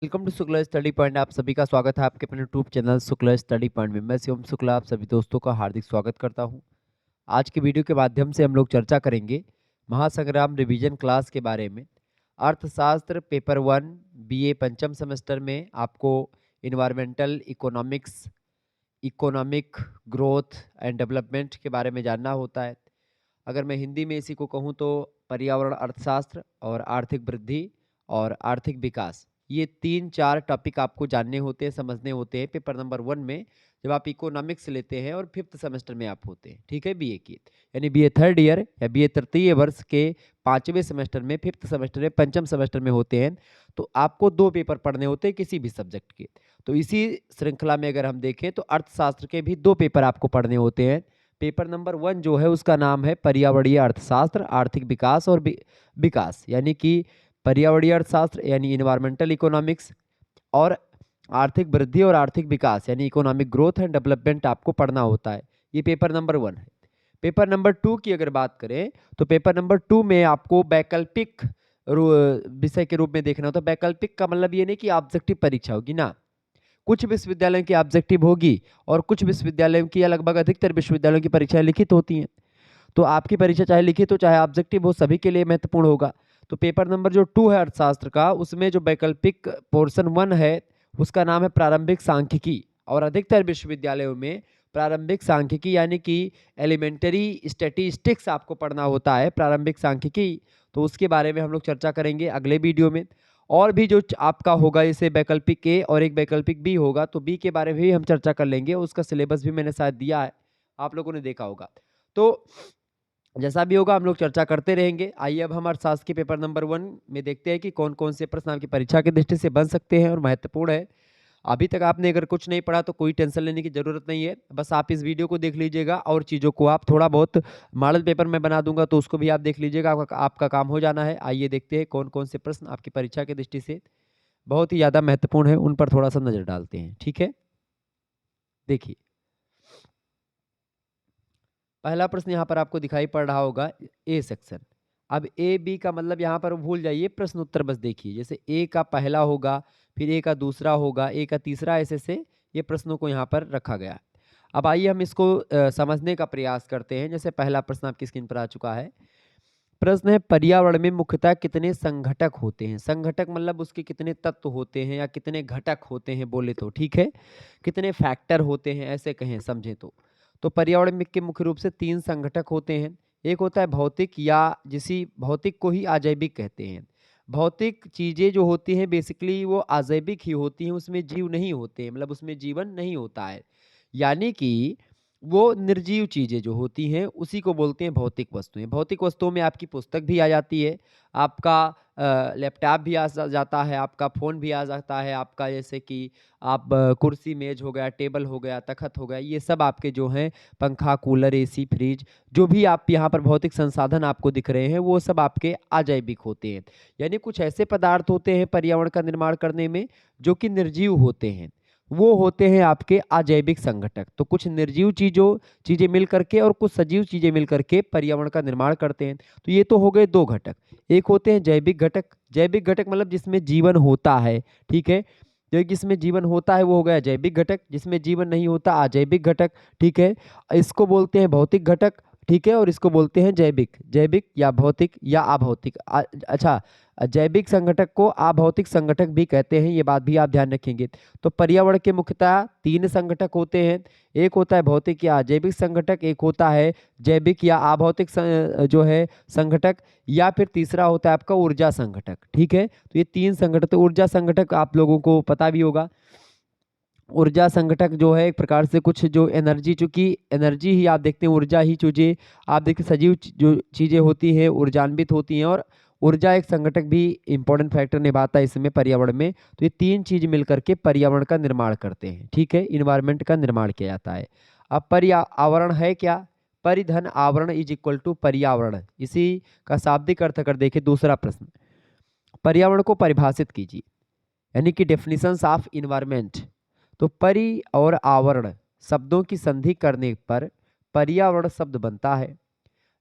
Welcome to Shukla study point. आप सभी का स्वागत है आपके अपने YouTube channel Shukla study point में। मैं शिवम शुक्ला आप सभी दोस्तों का हार्दिक स्वागत करता हूं। आज की वीडियो के माध्यम से हम लोग चर्चा करेंगे महासंग्राम रिवीजन क्लास के बारे में। अर्थशास्त्र पेपर 1 बीए पंचम सेमेस्टर में आपको environmental economics, economic growth and development के बारे में जानना होता है। अगर मैं हिंदी में इसी को कहूँ तो पर्यावरण अर्थशास्त्र और आर्थिक वृद्धि और आर्थिक विकास, ये 3-4 टॉपिक आपको जानने होते हैं, समझने होते हैं पेपर नंबर 1 में, जब आप इकोनॉमिक्स लेते हैं और 5th सेमेस्टर में आप होते हैं। ठीक है, बीए की यानी बीए थर्ड ईयर या बीए तृतीय वर्ष के 5वें सेमेस्टर में, 5th सेमेस्टर में, पंचम सेमेस्टर में होते हैं, तो आपको 2 पेपर पढ़ने होते हैं किसी भी सब्जेक्ट के। तो इसी श्रृंखला में अगर हम देखें तो अर्थशास्त्र के भी 2 पेपर आपको पढ़ने होते हैं। पेपर नंबर 1 जो है उसका नाम है पर्यावरणीय अर्थशास्त्र, आर्थिक विकास और विकास, यानी कि पर्यावरणीय अर्थशास्त्र यानी इन्वायरमेंटल इकोनॉमिक्स और आर्थिक वृद्धि और आर्थिक विकास यानी इकोनॉमिक ग्रोथ एंड डेवलपमेंट आपको पढ़ना होता है। ये पेपर नंबर 1 है। पेपर नंबर 2 की अगर बात करें तो पेपर नंबर 2 में आपको वैकल्पिक विषय के रूप में देखना होता है। वैकल्पिक का मतलब ये नहीं कि ऑब्जेक्टिव परीक्षा होगी ना, कुछ विश्वविद्यालयों की ऑब्जेक्टिव होगी और कुछ विश्वविद्यालयों की या लगभग अधिकतर विश्वविद्यालयों की परीक्षाएं लिखित होती हैं। तो आपकी परीक्षा चाहे लिखित हो चाहे ऑब्जेक्टिव हो, सभी के लिए महत्वपूर्ण होगा। तो पेपर नंबर जो 2 है अर्थशास्त्र का, उसमें जो वैकल्पिक पोर्शन 1 है उसका नाम है प्रारंभिक सांख्यिकी। और अधिकतर विश्वविद्यालयों में प्रारंभिक सांख्यिकी यानी कि एलिमेंटरी स्टैटिस्टिक्स आपको पढ़ना होता है, प्रारंभिक सांख्यिकी। तो उसके बारे में हम लोग चर्चा करेंगे अगले वीडियो में। और भी जो आपका होगा, जैसे वैकल्पिक ए और एक वैकल्पिक बी होगा, तो बी के बारे में भी हम चर्चा कर लेंगे। उसका सिलेबस भी मैंने शायद दिया है, आप लोगों ने देखा होगा। तो जैसा भी होगा हम लोग चर्चा करते रहेंगे। आइए अब हम अर्थशास्त्र के पेपर नंबर 1 में देखते हैं कि कौन कौन से प्रश्न आपकी परीक्षा की दृष्टि से बन सकते हैं और महत्वपूर्ण है। अभी तक आपने अगर कुछ नहीं पढ़ा तो कोई टेंशन लेने की जरूरत नहीं है, बस आप इस वीडियो को देख लीजिएगा और चीज़ों को आप थोड़ा बहुत मॉडल पेपर में बना दूंगा तो उसको भी आप देख लीजिएगा, आपका काम हो जाना है। आइए देखते हैं कौन कौन से प्रश्न आपकी परीक्षा की दृष्टि से बहुत ही ज़्यादा महत्वपूर्ण है, उन पर थोड़ा सा नज़र डालते हैं। ठीक है, देखिए पहला प्रश्न यहाँ पर आपको दिखाई पड़ रहा होगा, ए सेक्शन। अब ए बी का मतलब यहाँ पर भूल जाइए, प्रश्न उत्तर बस देखिए। जैसे ए का पहला होगा, फिर ए का दूसरा होगा, ए का तीसरा, ऐसे से ये प्रश्नों को यहाँ पर रखा गया। अब आइए हम इसको समझने का प्रयास करते हैं। जैसे पहला प्रश्न आपकी स्क्रीन पर आ चुका है। प्रश्न है, पर्यावरण में मुख्यतः कितने संघटक होते हैं। संघटक मतलब उसके कितने तत्व होते हैं या कितने घटक होते हैं बोले तो, ठीक है, कितने फैक्टर होते हैं ऐसे कहें, समझे तो पर्यावरण में के मुख्य रूप से 3 संघटक होते हैं। एक होता है भौतिक, या जिसी भौतिक को ही अजैविक कहते हैं। भौतिक चीजें जो होती हैं बेसिकली वो अजैविक ही होती हैं, उसमें जीव नहीं होते हैं, मतलब उसमें जीवन नहीं होता है। यानी कि वो निर्जीव चीजें जो होती हैं उसी को बोलते हैं भौतिक वस्तुएं। भौतिक वस्तुओं में आपकी पुस्तक भी आ जाती है, आपका लैपटॉप भी आ जाता है, आपका फ़ोन भी आ जाता है, आपका जैसे कि आप कुर्सी मेज हो गया, टेबल हो गया, तखत हो गया, ये सब आपके जो हैं पंखा, कूलर, एसी, फ्रिज, जो भी आप यहाँ पर भौतिक संसाधन आपको दिख रहे हैं वो सब आपके अजैविक होते हैं। यानी कुछ ऐसे पदार्थ होते हैं पर्यावरण का निर्माण करने में जो कि निर्जीव होते हैं, वो होते हैं आपके अजैविक संघटक। तो कुछ निर्जीव चीजें मिल करके और कुछ सजीव चीजें मिल करके पर्यावरण का निर्माण करते हैं। तो ये तो हो गए 2 घटक। एक होते हैं जैविक घटक। जैविक घटक मतलब जिसमें जीवन होता है, ठीक है, जो जिसमें जीवन होता है वो हो गया जैविक घटक, जिसमें जीवन नहीं होता अजैविक घटक, ठीक है। इसको बोलते हैं भौतिक घटक, ठीक है, और इसको बोलते हैं जैविक, जैविक या भौतिक या अभौतिक। अच्छा, जैविक संगठक को अभौतिक संगठक भी कहते हैं, ये बात भी आप ध्यान रखेंगे। तो पर्यावरण के मुख्यतः 3 संगठक होते हैं। एक होता है भौतिक या अजैविक संगठक, एक होता है जैविक या अभौतिक जो है संगठक, या फिर तीसरा होता है आपका ऊर्जा संगठक, ठीक है। तो ये 3 संगठक। तो ऊर्जा संगठक आप लोगों को पता भी होगा। ऊर्जा संगठक जो है एक प्रकार से कुछ जो एनर्जी, चूंकि एनर्जी ही आप देखते हैं, ऊर्जा ही चीजें आप देखते सजीव जो चीजें होती हैं ऊर्जान्वित होती हैं, और ऊर्जा एक संगठक भी इंपॉर्टेंट फैक्टर निभाता है इसमें पर्यावरण में। तो ये 3 चीज मिलकर के पर्यावरण का निर्माण करते हैं, ठीक है, इन्वायरमेंट का निर्माण किया जाता है। अब पर्यावरण है क्या? परिधन आवरण इज इक्वल टू पर्यावरण, इसी का शाब्दिक अर्थ अगर देखें। दूसरा प्रश्न, पर्यावरण को परिभाषित कीजिए, यानी कि डेफिनेशंस ऑफ इन्वायरमेंट। तो परि और आवरण शब्दों की संधि करने पर पर्यावरण शब्द बनता है।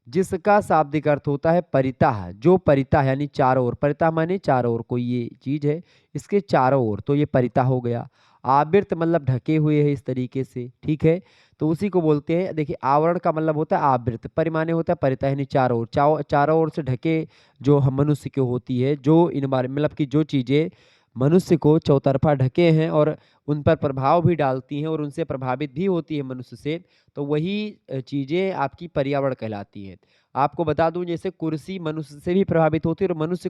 जिसका शाब्दिक अर्थ होता है परितः, जो परितः यानी चारों ओर, परितः माने चारों ओर, कोई ये चीज है इसके चारों ओर, तो ये परितः हो गया। आवृत मतलब ढके हुए है इस तरीके से, ठीक है। तो उसी को बोलते हैं, देखिए आवरण का मतलब होता है आवृत, परिमाने होता है परितः यानी चारों ओर, चारों ओर से ढके जो हम मनुष्य की होती है, जो इन बारे मतलब कि जो चीजें मनुष्य को चौतरफा ढके हैं और उन पर प्रभाव भी डालती हैं और उनसे प्रभावित भी होती है मनुष्य से, तो वही चीजें आपकी पर्यावरण कहलाती हैं। आपको बता दूं, जैसे कुर्सी मनुष्य से भी प्रभावित होती है और मनुष्य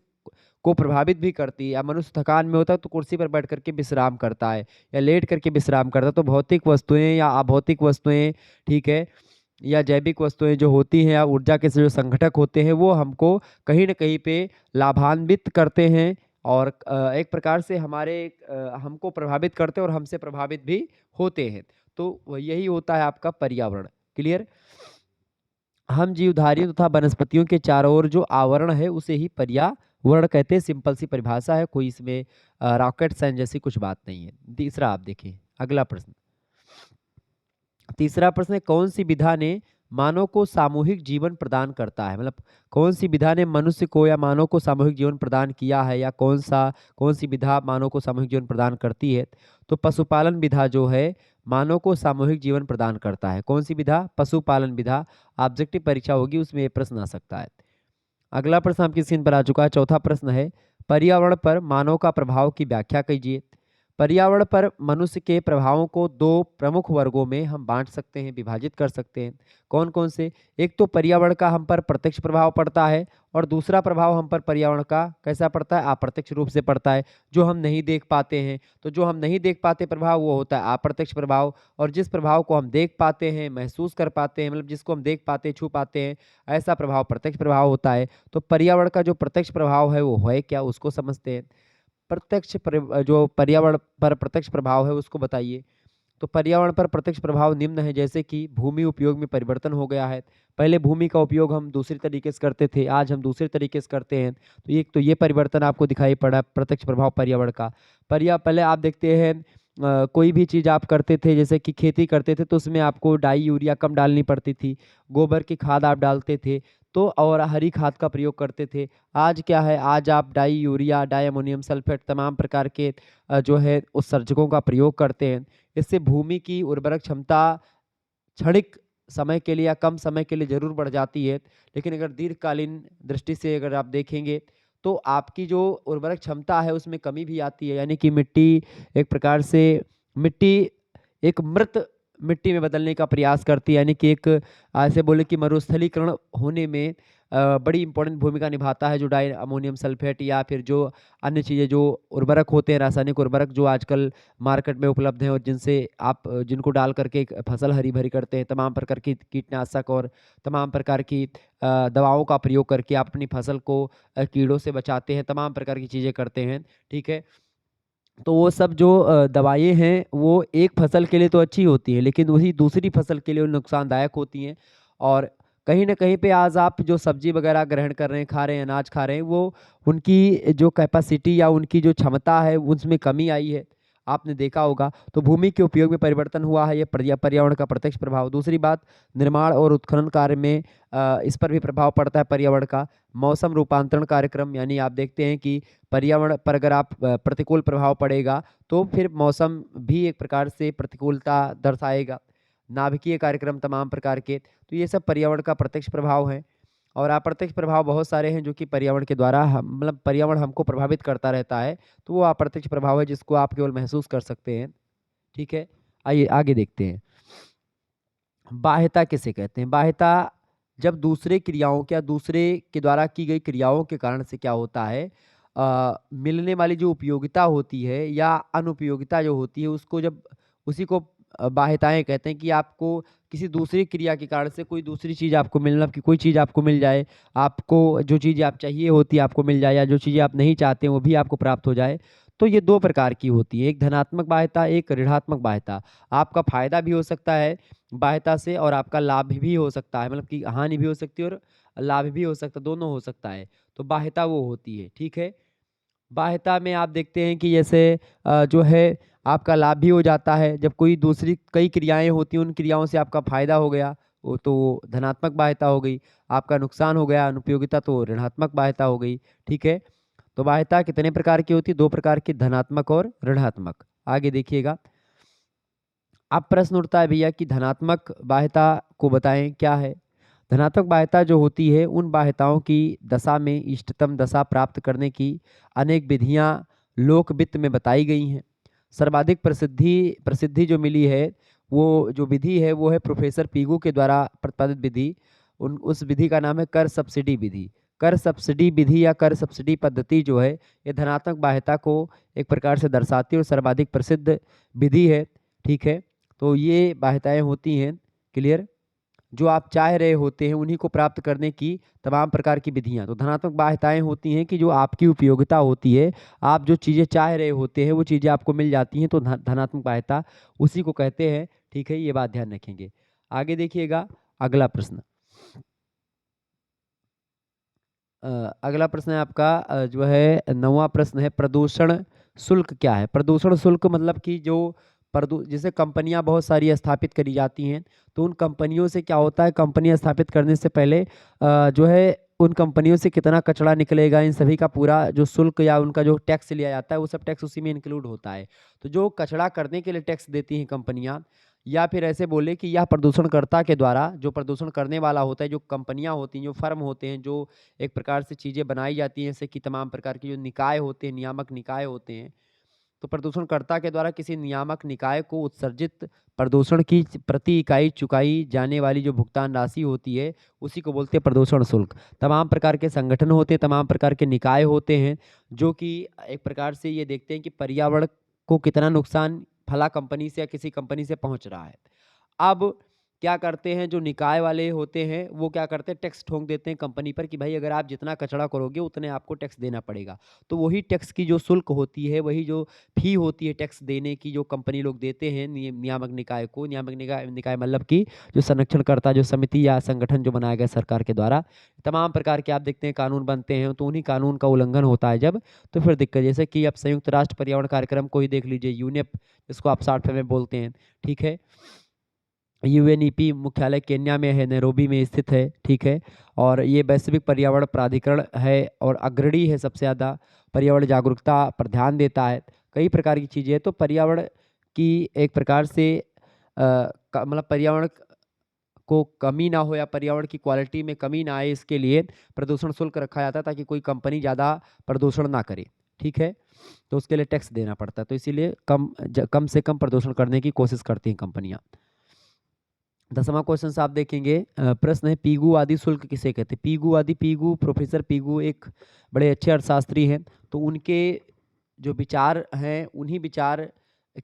को प्रभावित भी करती है। या मनुष्य थकान में होता है तो कुर्सी पर बैठ करके विश्राम करता है या लेट करके विश्राम करता है। तो भौतिक वस्तुएं या अभौतिक वस्तुएं, ठीक है, या जैविक वस्तुएं जो होती हैं या ऊर्जा के जो संघटक होते हैं, वो हमको कहीं ना कहीं पे लाभान्वित करते हैं और एक प्रकार से हमको प्रभावित करते हैं और हमसे प्रभावित भी होते हैं। तो यही होता है आपका पर्यावरण। क्लियर। हम जीवधारियों तथा वनस्पतियों के चारों ओर जो आवरण है उसे ही पर्यावरण कहते हैं। सिंपल सी परिभाषा है, कोई इसमें रॉकेट साइंस जैसी कुछ बात नहीं है। तीसरा आप देखिए, अगला प्रश्न। तीसरा प्रश्न है, कौन सी विधा ने मानव को सामूहिक जीवन प्रदान करता है, मतलब कौन सी विधा ने मनुष्य को या मानव को सामूहिक जीवन प्रदान किया है, या कौन सी विधा मानव को सामूहिक जीवन प्रदान करती है। तो पशुपालन विधा जो है मानव को सामूहिक जीवन प्रदान करता है। कौन सी विधा? पशुपालन विधा। ऑब्जेक्टिव परीक्षा होगी उसमें ये प्रश्न आ सकता है। अगला प्रश्न आपकी स्क्रीन पर आ चुका है। चौथा प्रश्न है, पर्यावरण पर मानव का प्रभाव की व्याख्या कीजिए। पर्यावरण पर मनुष्य के प्रभावों को दो प्रमुख वर्गों में हम बांट सकते हैं, विभाजित कर सकते हैं। कौन कौन से? एक तो पर्यावरण का हम पर प्रत्यक्ष प्रभाव पड़ता है और दूसरा प्रभाव हम पर पर्यावरण का कैसा पड़ता है? अप्रत्यक्ष रूप से पड़ता है, जो हम नहीं देख पाते हैं। तो जो हम नहीं देख पाते प्रभाव वो होता है अप्रत्यक्ष प्रभाव, और जिस प्रभाव को हम देख पाते हैं, महसूस कर पाते हैं, मतलब जिसको हम देख पाते हैं, छू पाते हैं, ऐसा प्रभाव प्रत्यक्ष प्रभाव होता है। तो पर्यावरण का जो प्रत्यक्ष प्रभाव है वो है क्या, उसको समझते हैं। जो पर्यावरण पर प्रत्यक्ष प्रभाव है उसको बताइए। तो पर्यावरण पर प्रत्यक्ष प्रभाव निम्न है, जैसे कि भूमि उपयोग में परिवर्तन हो गया है। पहले भूमि का उपयोग हम दूसरी तरीके से करते थे, आज हम दूसरे तरीके से करते हैं। तो ये परिवर्तन आपको दिखाई पड़ा, प्रत्यक्ष प्रभाव पर्यावरण का। पहले आप देखते हैं कोई भी चीज़ आप करते थे, जैसे कि खेती करते थे, तो उसमें आपको डाई यूरिया कम डालनी पड़ती थी, गोबर की खाद आप डालते थे, तो और हरी खाद का प्रयोग करते थे। आज क्या है, आज आप di urea, di ammonium sulphate, तमाम प्रकार के जो है उत्सर्जकों का प्रयोग करते हैं। इससे भूमि की उर्वरक क्षमता क्षणिक समय के लिए या कम समय के लिए जरूर बढ़ जाती है, लेकिन अगर दीर्घकालीन दृष्टि से अगर आप देखेंगे तो आपकी जो उर्वरक क्षमता है उसमें कमी भी आती है। यानी कि मिट्टी एक मृत मिट्टी में बदलने का प्रयास करती है। यानी कि एक ऐसे बोले कि मरुस्थलीकरण होने में बड़ी इंपॉर्टेंट भूमिका निभाता है, जो डाई अमोनियम सल्फेट या फिर जो अन्य चीज़ें, जो उर्वरक होते हैं, रासायनिक उर्वरक जो आजकल मार्केट में उपलब्ध हैं और जिनको डाल करके एक फसल हरी भरी करते हैं, तमाम प्रकार की कीटनाशक और तमाम प्रकार की दवाओं का प्रयोग करके आप अपनी फसल को कीड़ों से बचाते हैं, तमाम प्रकार की चीज़ें करते हैं, ठीक है। तो वो सब जो दवाएँ हैं वो एक फसल के लिए तो अच्छी होती है, लेकिन वही दूसरी फसल के लिए वो नुकसानदायक होती हैं। और कहीं न कहीं पे आज आप जो सब्ज़ी वग़ैरह ग्रहण कर रहे हैं, खा रहे हैं, अनाज खा रहे हैं, वो उनकी जो कैपेसिटी या उनकी जो क्षमता है उसमें कमी आई है। आपने देखा होगा। तो भूमि के उपयोग में परिवर्तन हुआ है, ये पर्यावरण का प्रत्यक्ष प्रभाव। दूसरी बात, निर्माण और उत्खनन कार्य में इस पर भी प्रभाव पड़ता है पर्यावरण का। मौसम रूपांतरण कार्यक्रम, यानी आप देखते हैं कि पर्यावरण पर अगर आप प्रतिकूल प्रभाव पड़ेगा तो फिर मौसम भी एक प्रकार से प्रतिकूलता दर्शाएगा। नाभिकीय कार्यक्रम तमाम प्रकार के, तो ये सब पर्यावरण का प्रत्यक्ष प्रभाव है। और अप्रत्यक्ष प्रभाव बहुत सारे हैं जो कि पर्यावरण के द्वारा हम मतलब पर्यावरण हमको प्रभावित करता रहता है। तो वो अप्रत्यक्ष प्रभाव है जिसको आप केवल महसूस कर सकते हैं, ठीक है। आइए आगे देखते हैं। बाह्यता किसे कहते हैं? बाह्यता जब दूसरे क्रियाओं क्या दूसरे के द्वारा की गई क्रियाओं के कारण से क्या होता है, मिलने वाली जो उपयोगिता होती है या अनुपयोगिता जो होती है उसको जब उसी को बाह्यताएं कहते हैं। कि आपको किसी दूसरी क्रिया के कारण से कोई दूसरी चीज़ आपको मिलना, कि कोई चीज़ आपको मिल जाए, आपको जो चीज़ आप चाहिए होती है आपको मिल जाए, या जो चीज़ें आप नहीं चाहते हैं वो भी आपको प्राप्त हो जाए। तो ये दो प्रकार की होती है, एक धनात्मक बाह्यता, एक ऋणात्मक बाह्यता। आपका फायदा भी हो सकता है बाह्यता से और आपका लाभ भी हो सकता है, मतलब कि हानि भी हो सकती है और लाभ भी हो सकता है, दोनों हो सकता है। तो बाह्यता वो होती है, ठीक है। बाह्यता में आप देखते हैं कि जैसे जो है आपका लाभ भी हो जाता है, जब कोई दूसरी कई क्रियाएं होती हैं, उन क्रियाओं से आपका फायदा हो गया, वो तो धनात्मक बाह्यता हो गई। आपका नुकसान हो गया अनुपयोगिता, तो ऋणात्मक बाह्यता हो गई। ठीक है, तो बाह्यता कितने प्रकार की होती है? 2 प्रकार की, धनात्मक और ऋणात्मक। आगे देखिएगा, अब प्रश्न उठता है भैया कि धनात्मक बाह्यता को बताएं क्या है। धनात्मक बाह्यता जो होती है उन बाह्यताओं की दशा में इष्टतम दशा प्राप्त करने की अनेक विधियां लोक वित्त में बताई गई हैं। सर्वाधिक प्रसिद्धि प्रसिद्धि जो मिली है वो जो विधि है वो है प्रोफेसर पीगू के द्वारा प्रतिपादित विधि। उस विधि का नाम है कर सब्सिडी विधि। कर सब्सिडी विधि या कर सब्सिडी पद्धति जो है ये धनात्मक बाह्यता को एक प्रकार से दर्शाती है और सर्वाधिक प्रसिद्ध विधि है। ठीक है, तो ये बाह्यताएं होती हैं, क्लियर, जो आप चाह रहे होते हैं उन्हीं को प्राप्त करने की तमाम प्रकार की विधियां। तो धनात्मक बाह्यताएं होती हैं कि जो आपकी उपयोगिता होती है, आप जो चीज़ें चाह रहे होते हैं वो चीज़ें आपको मिल जाती हैं, तो धनात्मक बाह्यता उसी को कहते हैं। ठीक है, ये बात ध्यान रखेंगे। आगे देखिएगा, अगला प्रश्न। अगला प्रश्न है आपका जो है 9वां प्रश्न है, प्रदूषण शुल्क क्या है? प्रदूषण शुल्क मतलब कि जो जैसे कंपनियां बहुत सारी स्थापित करी जाती हैं, तो उन कंपनियों से क्या होता है, कंपनियां स्थापित करने से पहले जो है उन कंपनियों से कितना कचरा निकलेगा, इन सभी का पूरा जो शुल्क या उनका जो टैक्स लिया जाता है वो सब टैक्स उसी में इंक्लूड होता है। तो जो कचरा करने के लिए टैक्स देती हैं कंपनियां, या फिर ऐसे बोले कि यह प्रदूषणकर्ता के द्वारा, जो प्रदूषण करने वाला होता है, जो कंपनियां होती हैं, जो फर्म होते हैं, जो एक प्रकार से चीज़ें बनाई जाती हैं, जैसे कि तमाम प्रकार के जो निकाय होते हैं, नियामक निकाय होते हैं, तो प्रदूषणकर्ता के द्वारा किसी नियामक निकाय को उत्सर्जित प्रदूषण की प्रति इकाई चुकाई जाने वाली जो भुगतान राशि होती है उसी को बोलते हैं प्रदूषण शुल्क। तमाम प्रकार के संगठन होते हैं, तमाम प्रकार के निकाय होते हैं, जो कि एक प्रकार से ये देखते हैं कि पर्यावरण को कितना नुकसान फला कंपनी से या किसी कंपनी से पहुंच रहा है। अब क्या करते हैं, जो निकाय वाले होते हैं वो क्या करते हैं, टैक्स ठोक देते हैं कंपनी पर कि भाई अगर आप जितना कचरा करोगे उतने आपको टैक्स देना पड़ेगा। तो वही टैक्स की जो शुल्क होती है, वही जो फी होती है टैक्स देने की, जो कंपनी लोग देते हैं नियामक निकाय को। नियामक निकाय निकाय मतलब कि जो संरक्षणकर्ता जो समिति या संगठन जो बनाया गया सरकार के द्वारा, तमाम प्रकार के आप देखते हैं कानून बनते हैं, तो उन्हीं कानून का उल्लंघन होता है जब, तो फिर दिक्कत, जैसे कि आप संयुक्त राष्ट्र पर्यावरण कार्यक्रम को ही देख लीजिए, यूनेप जिसको आप शॉर्ट में बोलते हैं। ठीक है, यूएनईपी मुख्यालय केन्या में है, नैरोबी में स्थित है। ठीक है, और ये वैश्विक पर्यावरण प्राधिकरण है और अग्रणी है, सबसे ज़्यादा पर्यावरण जागरूकता पर ध्यान देता है, कई प्रकार की चीज़ें। तो पर्यावरण की एक प्रकार से मतलब पर्यावरण को कमी ना हो या पर्यावरण की क्वालिटी में कमी ना आए, इसके लिए प्रदूषण शुल्क रखा जाता है ताकि कोई कंपनी ज़्यादा प्रदूषण ना करे। ठीक है, तो उसके लिए टैक्स देना पड़ता है, तो इसीलिए कम से कम प्रदूषण करने की कोशिश करती हैं कंपनियां। 10वां क्वेश्चन आप देखेंगे, प्रश्न है पीगू आदि शुल्क किसे कहते हैं? पीगू आदि, पीगू प्रोफेसर पीगू एक बड़े अच्छे अर्थशास्त्री हैं, तो उनके जो विचार हैं उन्हीं विचार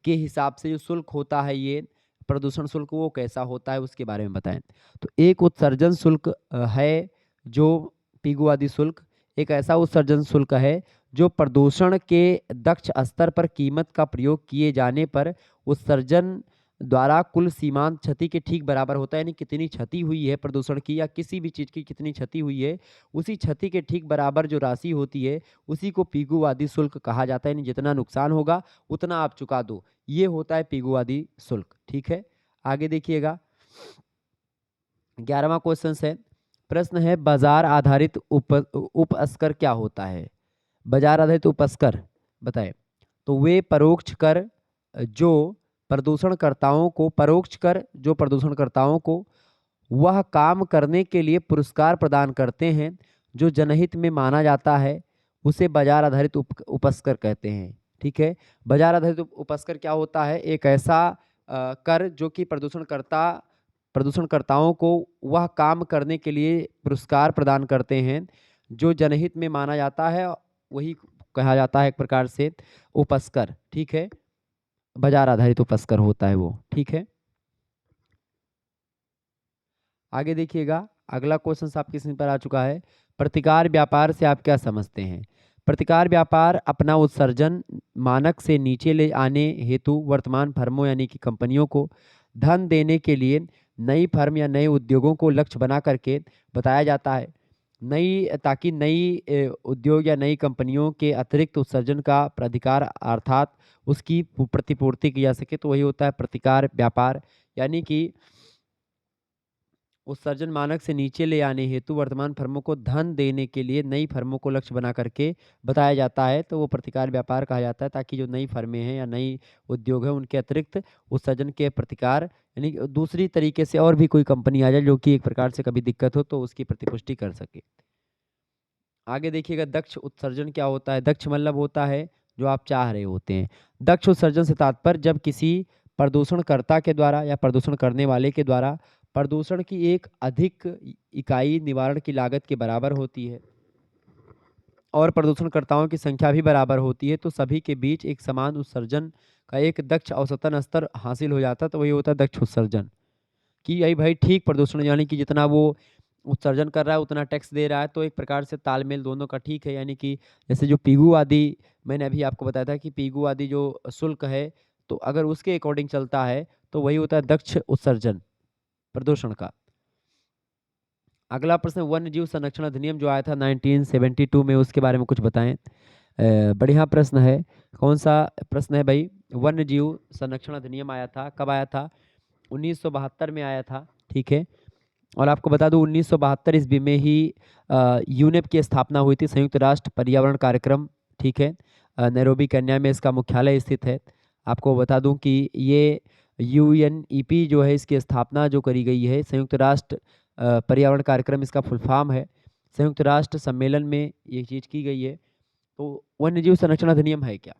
के हिसाब से जो शुल्क होता है, ये प्रदूषण शुल्क वो कैसा होता है उसके बारे में बताएं। तो एक उत्सर्जन शुल्क है जो पीगू आदि शुल्क, एक ऐसा उत्सर्जन शुल्क है जो प्रदूषण के दक्ष स्तर पर कीमत का प्रयोग किए जाने पर उत्सर्जन द्वारा कुल सीमांत क्षति के ठीक बराबर होता है। यानी कितनी क्षति हुई है प्रदूषण की या किसी भी चीज़ की कितनी क्षति हुई है, उसी क्षति के ठीक बराबर जो राशि होती है उसी को पीगुवादी शुल्क कहा जाता है। यानी जितना नुकसान होगा उतना आप चुका दो, ये होता है पीगुवादी शुल्क। ठीक है, आगे देखिएगा, 11वां क्वेश्चन है, प्रश्न है बाजार आधारित उपस्कर क्या होता है? बाजार आधारित उपस्कर बताएं। तो वे परोक्ष कर जो प्रदूषणकर्ताओं को, परोक्ष कर जो प्रदूषणकर्ताओं को वह काम करने के लिए पुरस्कार प्रदान करते हैं जो जनहित में माना जाता है, उसे बाजार आधारित उपस्कर कहते हैं। ठीक है, बाजार आधारित उपस्कर क्या होता है? एक ऐसा कर जो कि प्रदूषणकर्ताओं को वह काम करने के लिए पुरस्कार प्रदान करते हैं जो जनहित में माना जाता है, वही कहा जाता है एक प्रकार से उपस्कर। ठीक है, बाजार आधारित उपस्कर होता है वो। ठीक है, आगे देखिएगा, अगला क्वेश्चन आपके स्क्रीन पर आ चुका है, प्रतिकार व्यापार से आप क्या समझते हैं? प्रतिकार व्यापार अपना उत्सर्जन मानक से नीचे ले आने हेतु वर्तमान फर्मों यानी कि कंपनियों को धन देने के लिए नई फर्म या नए उद्योगों को लक्ष्य बना करके बताया जाता है, ताकि नई उद्योग या नई कंपनियों के अतिरिक्त उत्सर्जन का प्राधिकार अर्थात उसकी प्रतिपूर्ति की जा सके, तो वही होता है प्रतिकार व्यापार। यानी कि उत्सर्जन मानक से नीचे ले आने हेतु वर्तमान फर्मों को धन देने के लिए नई फर्मों को लक्ष्य बना करके बताया जाता है, तो वो प्रतिकार व्यापार कहा जाता है, ताकि जो नई फर्में हैं या नई उद्योग है उनके अतिरिक्त उत्सर्जन के प्रतिकार यानी कि दूसरी तरीके से और भी कोई कंपनी आ जाए जो कि एक प्रकार से कभी दिक्कत हो तो उसकी प्रतिपुष्टि कर सके। आगे देखिएगा दक्ष उत्सर्जन क्या होता है। दक्ष मतलब होता है जो आप चाह रहे होते हैं। दक्ष उत्सर्जन से तात्पर्य जब किसी प्रदूषणकर्ता के द्वारा या प्रदूषण करने वाले के द्वारा प्रदूषण की एक अधिक इकाई निवारण की लागत के बराबर होती है और प्रदूषणकर्ताओं की संख्या भी बराबर होती है, तो सभी के बीच एक समान उत्सर्जन का एक दक्ष औसतन स्तर हासिल हो जाता है, तो वही होता है दक्ष उत्सर्जन। कि यही भाई ठीक प्रदूषण यानी कि जितना वो उत्सर्जन कर रहा है उतना टैक्स दे रहा है, तो एक प्रकार से तालमेल दोनों का ठीक है। यानी कि जैसे जो पीगू आदि मैंने अभी आपको बताया था कि पीगू आदि जो शुल्क है, तो अगर उसके अकॉर्डिंग चलता है तो वही होता है दक्ष उत्सर्जन प्रदूषण का। अगला प्रश्न वन्य जीव संरक्षण अधिनियम जो आया था 1972 में, उसके बारे में कुछ बताएं। बढ़िया प्रश्न है। कौन सा प्रश्न है भाई? वन्य जीव संरक्षण अधिनियम आया था, कब आया था? 1972 में आया था, ठीक है। और आपको बता दूं 1972 ईस्वी में ही यूनेप की स्थापना हुई थी, संयुक्त राष्ट्र पर्यावरण कार्यक्रम, ठीक है। नैरोबी केन्या में इसका मुख्यालय स्थित है। आपको बता दूं कि ये यूएनईपी जो है इसकी स्थापना जो करी गई है, संयुक्त राष्ट्र पर्यावरण कार्यक्रम इसका फुल फॉर्म है। संयुक्त राष्ट्र सम्मेलन में ये चीज़ की गई है। तो वन्यजीव संरक्षण अधिनियम है क्या?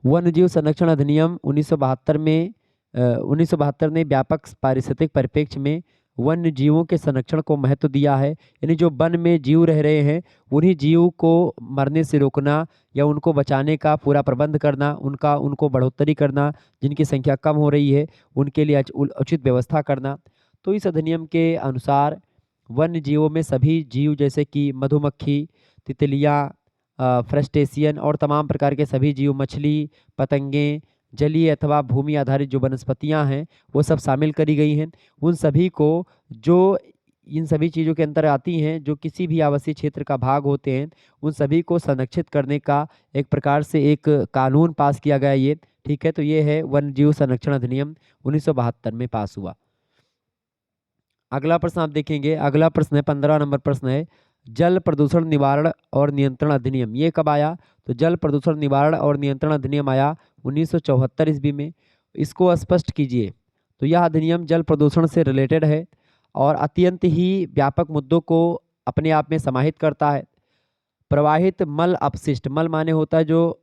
वन्यजीव संरक्षण अधिनियम 1972 में 1972 ने व्यापक पारिस्थितिक परिप्रेक्ष्य में वन्य जीवों के संरक्षण को महत्व दिया है। यानी जो वन में जीव रह रहे हैं उन्हीं जीव को मरने से रोकना या उनको बचाने का पूरा प्रबंध करना, उनको बढ़ोतरी करना, जिनकी संख्या कम हो रही है उनके लिए उचित व्यवस्था करना। तो इस अधिनियम के अनुसार वन्य जीवों में सभी जीव जैसे कि मधुमक्खी, तितलियाँ, फ्रस्टेशियन और तमाम प्रकार के सभी जीव, मछली, पतंगें, जलीय अथवा भूमि आधारित जो वनस्पतियां हैं वो सब शामिल करी गई हैं। उन सभी को जो इन सभी चीज़ों के अंतर आती हैं, जो किसी भी आवासीय क्षेत्र का भाग होते हैं, उन सभी को संरक्षित करने का एक प्रकार से एक कानून पास किया गया ये, ठीक है। तो ये है वन्य जीव संरक्षण अधिनियम 1972 में पास हुआ। अगला प्रश्न आप देखेंगे, अगला प्रश्न है 15 नंबर प्रश्न है जल प्रदूषण निवारण और नियंत्रण अधिनियम। ये कब आया? तो जल प्रदूषण निवारण और नियंत्रण अधिनियम आया 1974 ईस्वी में। इसको स्पष्ट कीजिए। तो यह अधिनियम जल प्रदूषण से रिलेटेड है और अत्यंत ही व्यापक मुद्दों को अपने आप में समाहित करता है। प्रवाहित मल अपशिष्ट, मल माने होता है जो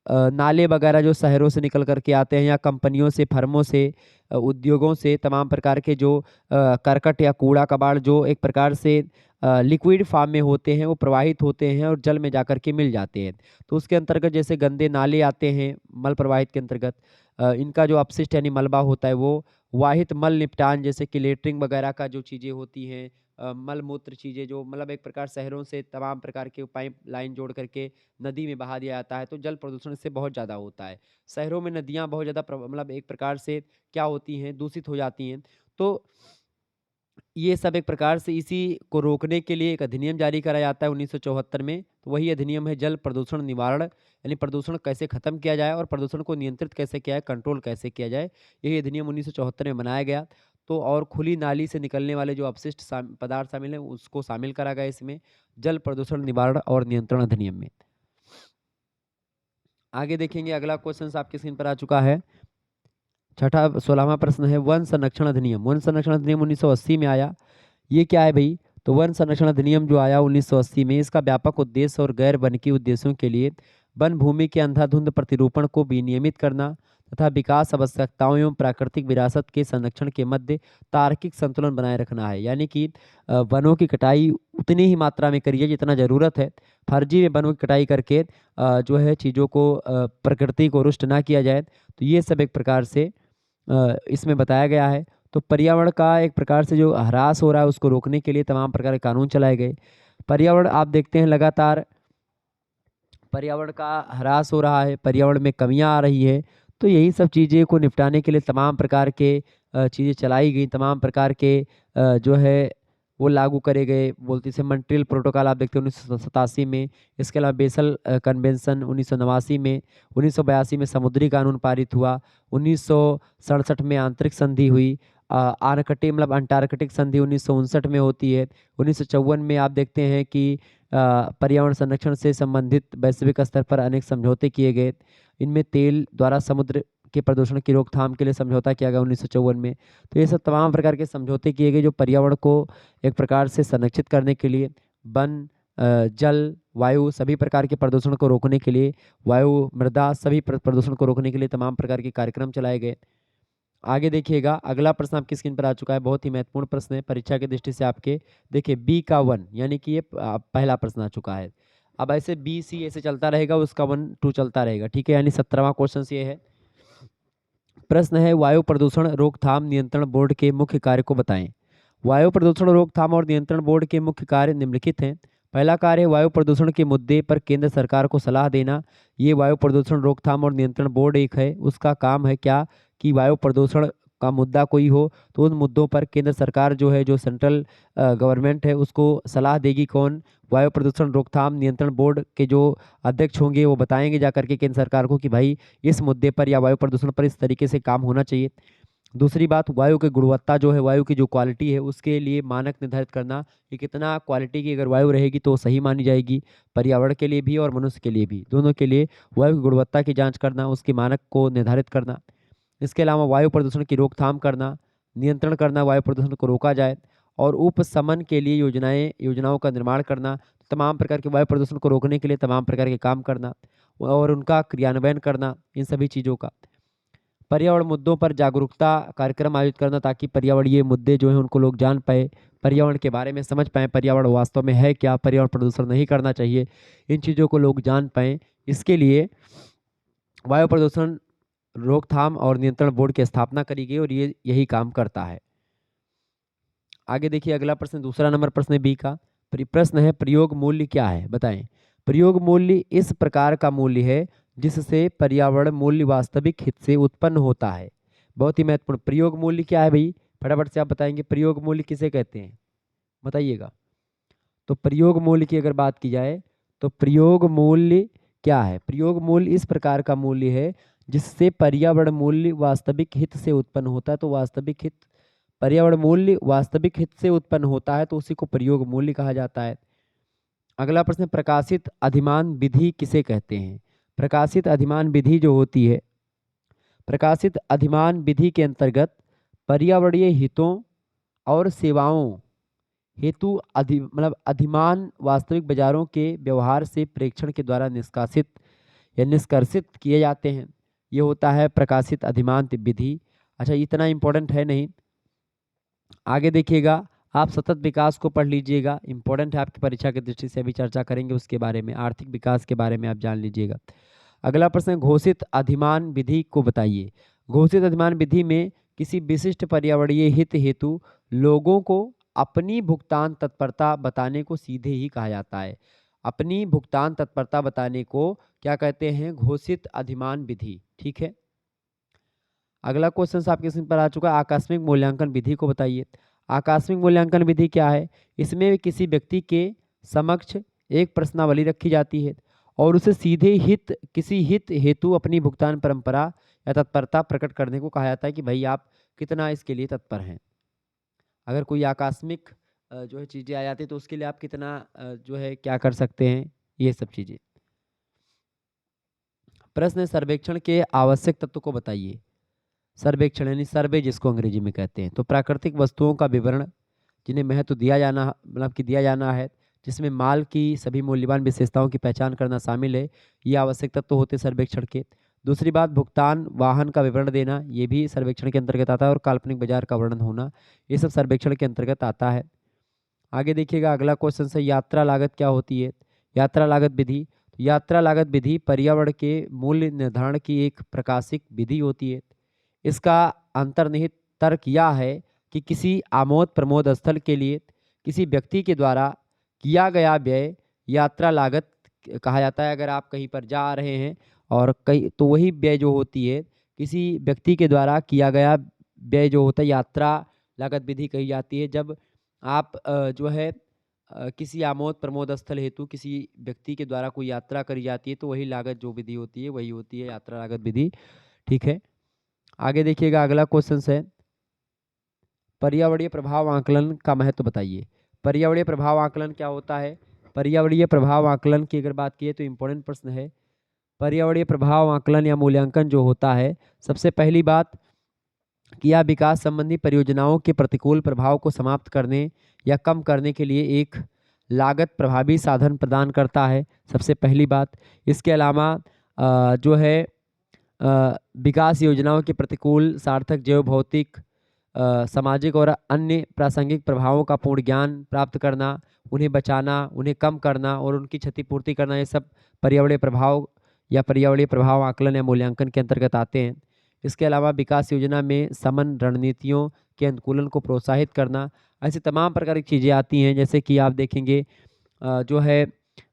नाले वगैरह जो शहरों से निकल करके आते हैं या कंपनियों से, फर्मों से, उद्योगों से, तमाम प्रकार के जो करकट या कूड़ा कबाड़ जो एक प्रकार से लिक्विड फॉर्म में होते हैं वो प्रवाहित होते हैं और जल में जाकर के मिल जाते हैं। तो उसके अंतर्गत जैसे गंदे नाले आते हैं मल प्रवाहित के अंतर्गत, इनका जो अपशिष्ट यानी मलबा होता है वो वाहित मल निपटान जैसे कि लेटरिंग वगैरह का जो चीज़ें होती हैं, मल मूत्र चीज़ें जो मतलब एक प्रकार शहरों से तमाम प्रकार के पाइप लाइन जोड़ करके नदी में बहा दिया जाता है, तो जल प्रदूषण इससे बहुत ज़्यादा होता है। शहरों में नदियाँ बहुत ज़्यादा मतलब एक प्रकार से क्या होती हैं, दूषित हो जाती हैं। तो ये सब एक प्रकार से इसी को रोकने के लिए एक अधिनियम जारी करा जाता है 1974 में। तो वही अधिनियम है जल प्रदूषण निवारण, यानी प्रदूषण कैसे खत्म किया जाए और प्रदूषण को नियंत्रित कैसे किया जाए, कंट्रोल कैसे किया जाए, यही अधिनियम 1974 में बनाया गया। तो और खुली नाली से निकलने वाले जो अपशिष्ट पदार्थ शामिल हैं उसको शामिल करा गया इसमें जल प्रदूषण निवारण और नियंत्रण अधिनियम में। आगे देखेंगे, अगला क्वेश्चन आपकी स्क्रीन पर आ चुका है। छठा 16वां प्रश्न है वन संरक्षण अधिनियम। वन संरक्षण अधिनियम 1980 में आया। ये क्या है भाई? तो वन संरक्षण अधिनियम जो आया 1980 में, इसका व्यापक उद्देश्य और गैर वनकी उद्देश्यों के लिए वन भूमि के अंधाधुंध प्रतिरूपण को विनियमित करना तथा विकास आवश्यकताओं एवं प्राकृतिक विरासत के संरक्षण के मध्य तार्किक संतुलन बनाए रखना है। यानी कि वनों की कटाई उतनी ही मात्रा में करिए जितना ज़रूरत है। फर्जी में वनों की कटाई करके जो है चीज़ों को प्रकृति को रुष्ट ना किया जाए। तो ये सब एक प्रकार से इसमें बताया गया है। तो पर्यावरण का एक प्रकार से जो ह्रास हो रहा है उसको रोकने के लिए तमाम प्रकार के कानून चलाए गए। पर्यावरण आप देखते हैं लगातार पर्यावरण का ह्रास हो रहा है, पर्यावरण में कमियां आ रही है। तो यही सब चीज़ें को निपटाने के लिए तमाम प्रकार के चीज़ें चलाई गई, तमाम प्रकार के जो है वो लागू करे गए। बोलते से मॉन्ट्रियल प्रोटोकॉल आप देखते हैं 1987 में। इसके अलावा बेसल कन्वेंशन 1989 में। 1982 में समुद्री कानून पारित हुआ। 1967 में आंतरिक संधि हुई आर्कटिक मतलब अंटार्कटिक संधि 1959 में होती है। 1954 में आप देखते हैं कि पर्यावरण संरक्षण से संबंधित वैश्विक स्तर पर अनेक समझौते किए गए। इनमें तेल द्वारा समुद्र के प्रदूषण की रोकथाम के लिए समझौता किया गया 1954 में। तो ये सब तमाम प्रकार के समझौते किए गए जो पर्यावरण को एक प्रकार से संरक्षित करने के लिए, वन, जल, वायु सभी प्रकार के प्रदूषण को रोकने के लिए, वायु, मृदा सभी प्रदूषण को रोकने के लिए तमाम प्रकार के कार्यक्रम चलाए गए। आगे देखिएगा, अगला प्रश्न आपकी स्क्रीन पर आ चुका है, बहुत ही महत्वपूर्ण प्रश्न है परीक्षा की दृष्टि से आपके। देखिए बी का 1 यानी कि ये पहला प्रश्न आ चुका है। अब ऐसे बी सी ऐसे चलता रहेगा, उसका 1 2 चलता रहेगा, ठीक है। यानी 17वां क्वेश्चन ये है। प्रश्न है वायु प्रदूषण रोकथाम नियंत्रण बोर्ड के मुख्य कार्य को बताएं। वायु प्रदूषण रोकथाम और नियंत्रण बोर्ड के मुख्य कार्य निम्नलिखित हैं। पहला कार्य है वायु प्रदूषण के मुद्दे पर केंद्र सरकार को सलाह देना। ये वायु प्रदूषण रोकथाम और नियंत्रण बोर्ड एक है, उसका काम है क्या कि वायु प्रदूषण का मुद्दा कोई हो तो उन मुद्दों पर केंद्र सरकार जो है, जो सेंट्रल गवर्नमेंट है, उसको सलाह देगी। कौन? वायु प्रदूषण रोकथाम नियंत्रण बोर्ड के जो अध्यक्ष होंगे वो बताएंगे जा करके केंद्र सरकार को कि भाई इस मुद्दे पर या वायु प्रदूषण पर इस तरीके से काम होना चाहिए। दूसरी बात, वायु की गुणवत्ता जो है, वायु की जो क्वालिटी है उसके लिए मानक निर्धारित करना कि कितना क्वालिटी की अगर वायु रहेगी तो सही मानी जाएगी, पर्यावरण के लिए भी और मनुष्य के लिए भी, दोनों के लिए वायु की गुणवत्ता की जांच करना, उसके मानक को निर्धारित करना। इसके अलावा वायु प्रदूषण की रोकथाम करना, नियंत्रण करना, वायु प्रदूषण को रोका जाए, और उपशमन के लिए योजनाओं का निर्माण करना, तमाम प्रकार के वायु प्रदूषण को रोकने के लिए तमाम प्रकार के काम करना और उनका क्रियान्वयन करना, इन सभी चीज़ों का। पर्यावरण मुद्दों पर जागरूकता कार्यक्रम आयोजित करना ताकि पर्यावरणीय मुद्दे जो हैं उनको लोग जान पाए, पर्यावरण के बारे में समझ पाएँ, पर्यावरण वास्तव में है क्या, पर्यावरण प्रदूषण नहीं करना चाहिए, इन चीज़ों को लोग जान पाएँ। इसके लिए वायु प्रदूषण रोकथाम और नियंत्रण बोर्ड की स्थापना करी गई और ये यही काम करता है। आगे देखिए अगला प्रश्न, दूसरा नंबर प्रश्न है बी का। प्रश्न है प्रयोग मूल्य क्या है, बताएं। प्रयोग मूल्य इस प्रकार का मूल्य है जिससे पर्यावरण मूल्य वास्तविक हित से उत्पन्न होता है। बहुत ही महत्वपूर्ण, प्रयोग मूल्य क्या है भाई, फटाफट से आप बताएंगे प्रयोग मूल्य किसे कहते हैं, बताइएगा। तो प्रयोग मूल्य की अगर बात की जाए तो प्रयोग मूल्य क्या है? प्रयोग मूल्य इस प्रकार का मूल्य है जिससे पर्यावरण मूल्य वास्तविक हित से उत्पन्न होता है। तो वास्तविक हित, पर्यावरण मूल्य वास्तविक हित से उत्पन्न होता है तो उसी को प्रयोग मूल्य कहा जाता है। अगला प्रश्न, प्रकाशित अधिमान विधि किसे कहते हैं? प्रकाशित अधिमान विधि जो होती है, प्रकाशित अधिमान विधि के अंतर्गत पर्यावरणीय हितों और सेवाओं हेतु मतलब अधिमान वास्तविक बाजारों के व्यवहार से प्रेक्षण के द्वारा निष्कासित या निष्कर्षित किए जाते हैं। ये होता है प्रकाशित अधिमान विधि। अच्छा, इतना इंपॉर्टेंट है नहीं, आगे देखिएगा। आप सतत विकास को पढ़ लीजिएगा, इंपॉर्टेंट है आपकी परीक्षा की दृष्टि से, अभी चर्चा करेंगे उसके बारे में, आर्थिक विकास के बारे में आप जान लीजिएगा। अगला प्रश्न, घोषित अधिमान विधि को बताइए। घोषित अधिमान विधि में किसी विशिष्ट पर्यावरणीय हित हेतु लोगों को अपनी भुगतान तत्परता बताने को सीधे ही कहा जाता है। अपनी भुगतान तत्परता बताने को क्या कहते हैं? घोषित अधिमान विधि, ठीक है। अगला क्वेश्चन आपके स्क्रीन पर आ चुका है, आकस्मिक मूल्यांकन विधि को बताइए। आकस्मिक मूल्यांकन विधि क्या है? इसमें किसी व्यक्ति के समक्ष एक प्रश्नावली रखी जाती है और उसे सीधे किसी हित हेतु अपनी भुगतान परंपरा या तत्परता प्रकट करने को कहा जाता है कि भाई आप कितना इसके लिए तत्पर हैं। अगर कोई आकस्मिक जो है चीज़ें आ जाती है तो उसके लिए आप कितना जो है क्या कर सकते हैं, ये सब चीज़ें। प्रश्न, सर्वेक्षण के आवश्यक तत्व को बताइए। सर्वेक्षण यानी सर्वे जिसको अंग्रेजी में कहते हैं, तो प्राकृतिक वस्तुओं का विवरण जिन्हें महत्व दिया जाना, मतलब कि दिया जाना है, जिसमें माल की सभी मूल्यवान विशेषताओं की पहचान करना शामिल है, ये आवश्यक तत्व होते सर्वेक्षण के। दूसरी बात, भुगतान वाहन का विवरण देना, ये भी सर्वेक्षण के अंतर्गत आता है, और काल्पनिक बाजार का वर्णन होना, ये सब सर्वेक्षण के अंतर्गत आता है। आगे देखिएगा अगला क्वेश्चन से, यात्रा लागत क्या होती है? यात्रा लागत विधि, यात्रा लागत विधि पर्यावरण के मूल्य निर्धारण की एक प्रकाशिक विधि होती है। इसका अंतर्निहित तर्क यह है कि किसी आमोद प्रमोद स्थल के लिए किसी व्यक्ति के द्वारा किया गया व्यय यात्रा लागत कहा जाता है। अगर आप कहीं पर जा रहे हैं और कहीं, तो वही व्यय जो होती है किसी व्यक्ति के द्वारा किया गया व्यय जो होता है यात्रा लागत विधि कही जाती है। जब आप जो है किसी आमोद प्रमोद स्थल हेतु किसी व्यक्ति के द्वारा कोई यात्रा करी जाती है तो वही लागत जो विधि होती है वही होती है यात्रा लागत विधि, ठीक है। आगे देखिएगा अगला क्वेश्चन है, पर्यावरणीय प्रभाव आकलन का महत्व बताइए। पर्यावरणीय प्रभाव आकलन क्या होता है? पर्यावरणीय प्रभाव आकलन की अगर बात की तो इम्पोर्टेंट प्रश्न है। पर्यावरणीय प्रभाव आकलन या मूल्यांकन जो होता है, सबसे पहली बात कि यह विकास संबंधी परियोजनाओं के प्रतिकूल प्रभाव को समाप्त करने या कम करने के लिए एक लागत प्रभावी साधन प्रदान करता है, सबसे पहली बात। इसके अलावा जो है विकास योजनाओं के प्रतिकूल सार्थक जैव भौतिक सामाजिक और अन्य प्रासंगिक प्रभावों का पूर्ण ज्ञान प्राप्त करना, उन्हें बचाना, उन्हें कम करना और उनकी क्षतिपूर्ति करना, ये सब पर्यावरणीय प्रभाव या पर्यावरणीय प्रभाव आकलन या मूल्यांकन के अंतर्गत आते हैं। इसके अलावा विकास योजना में समन रणनीतियों के अनुकूलन को प्रोत्साहित करना, ऐसी तमाम प्रकार की चीज़ें आती हैं। जैसे कि आप देखेंगे जो है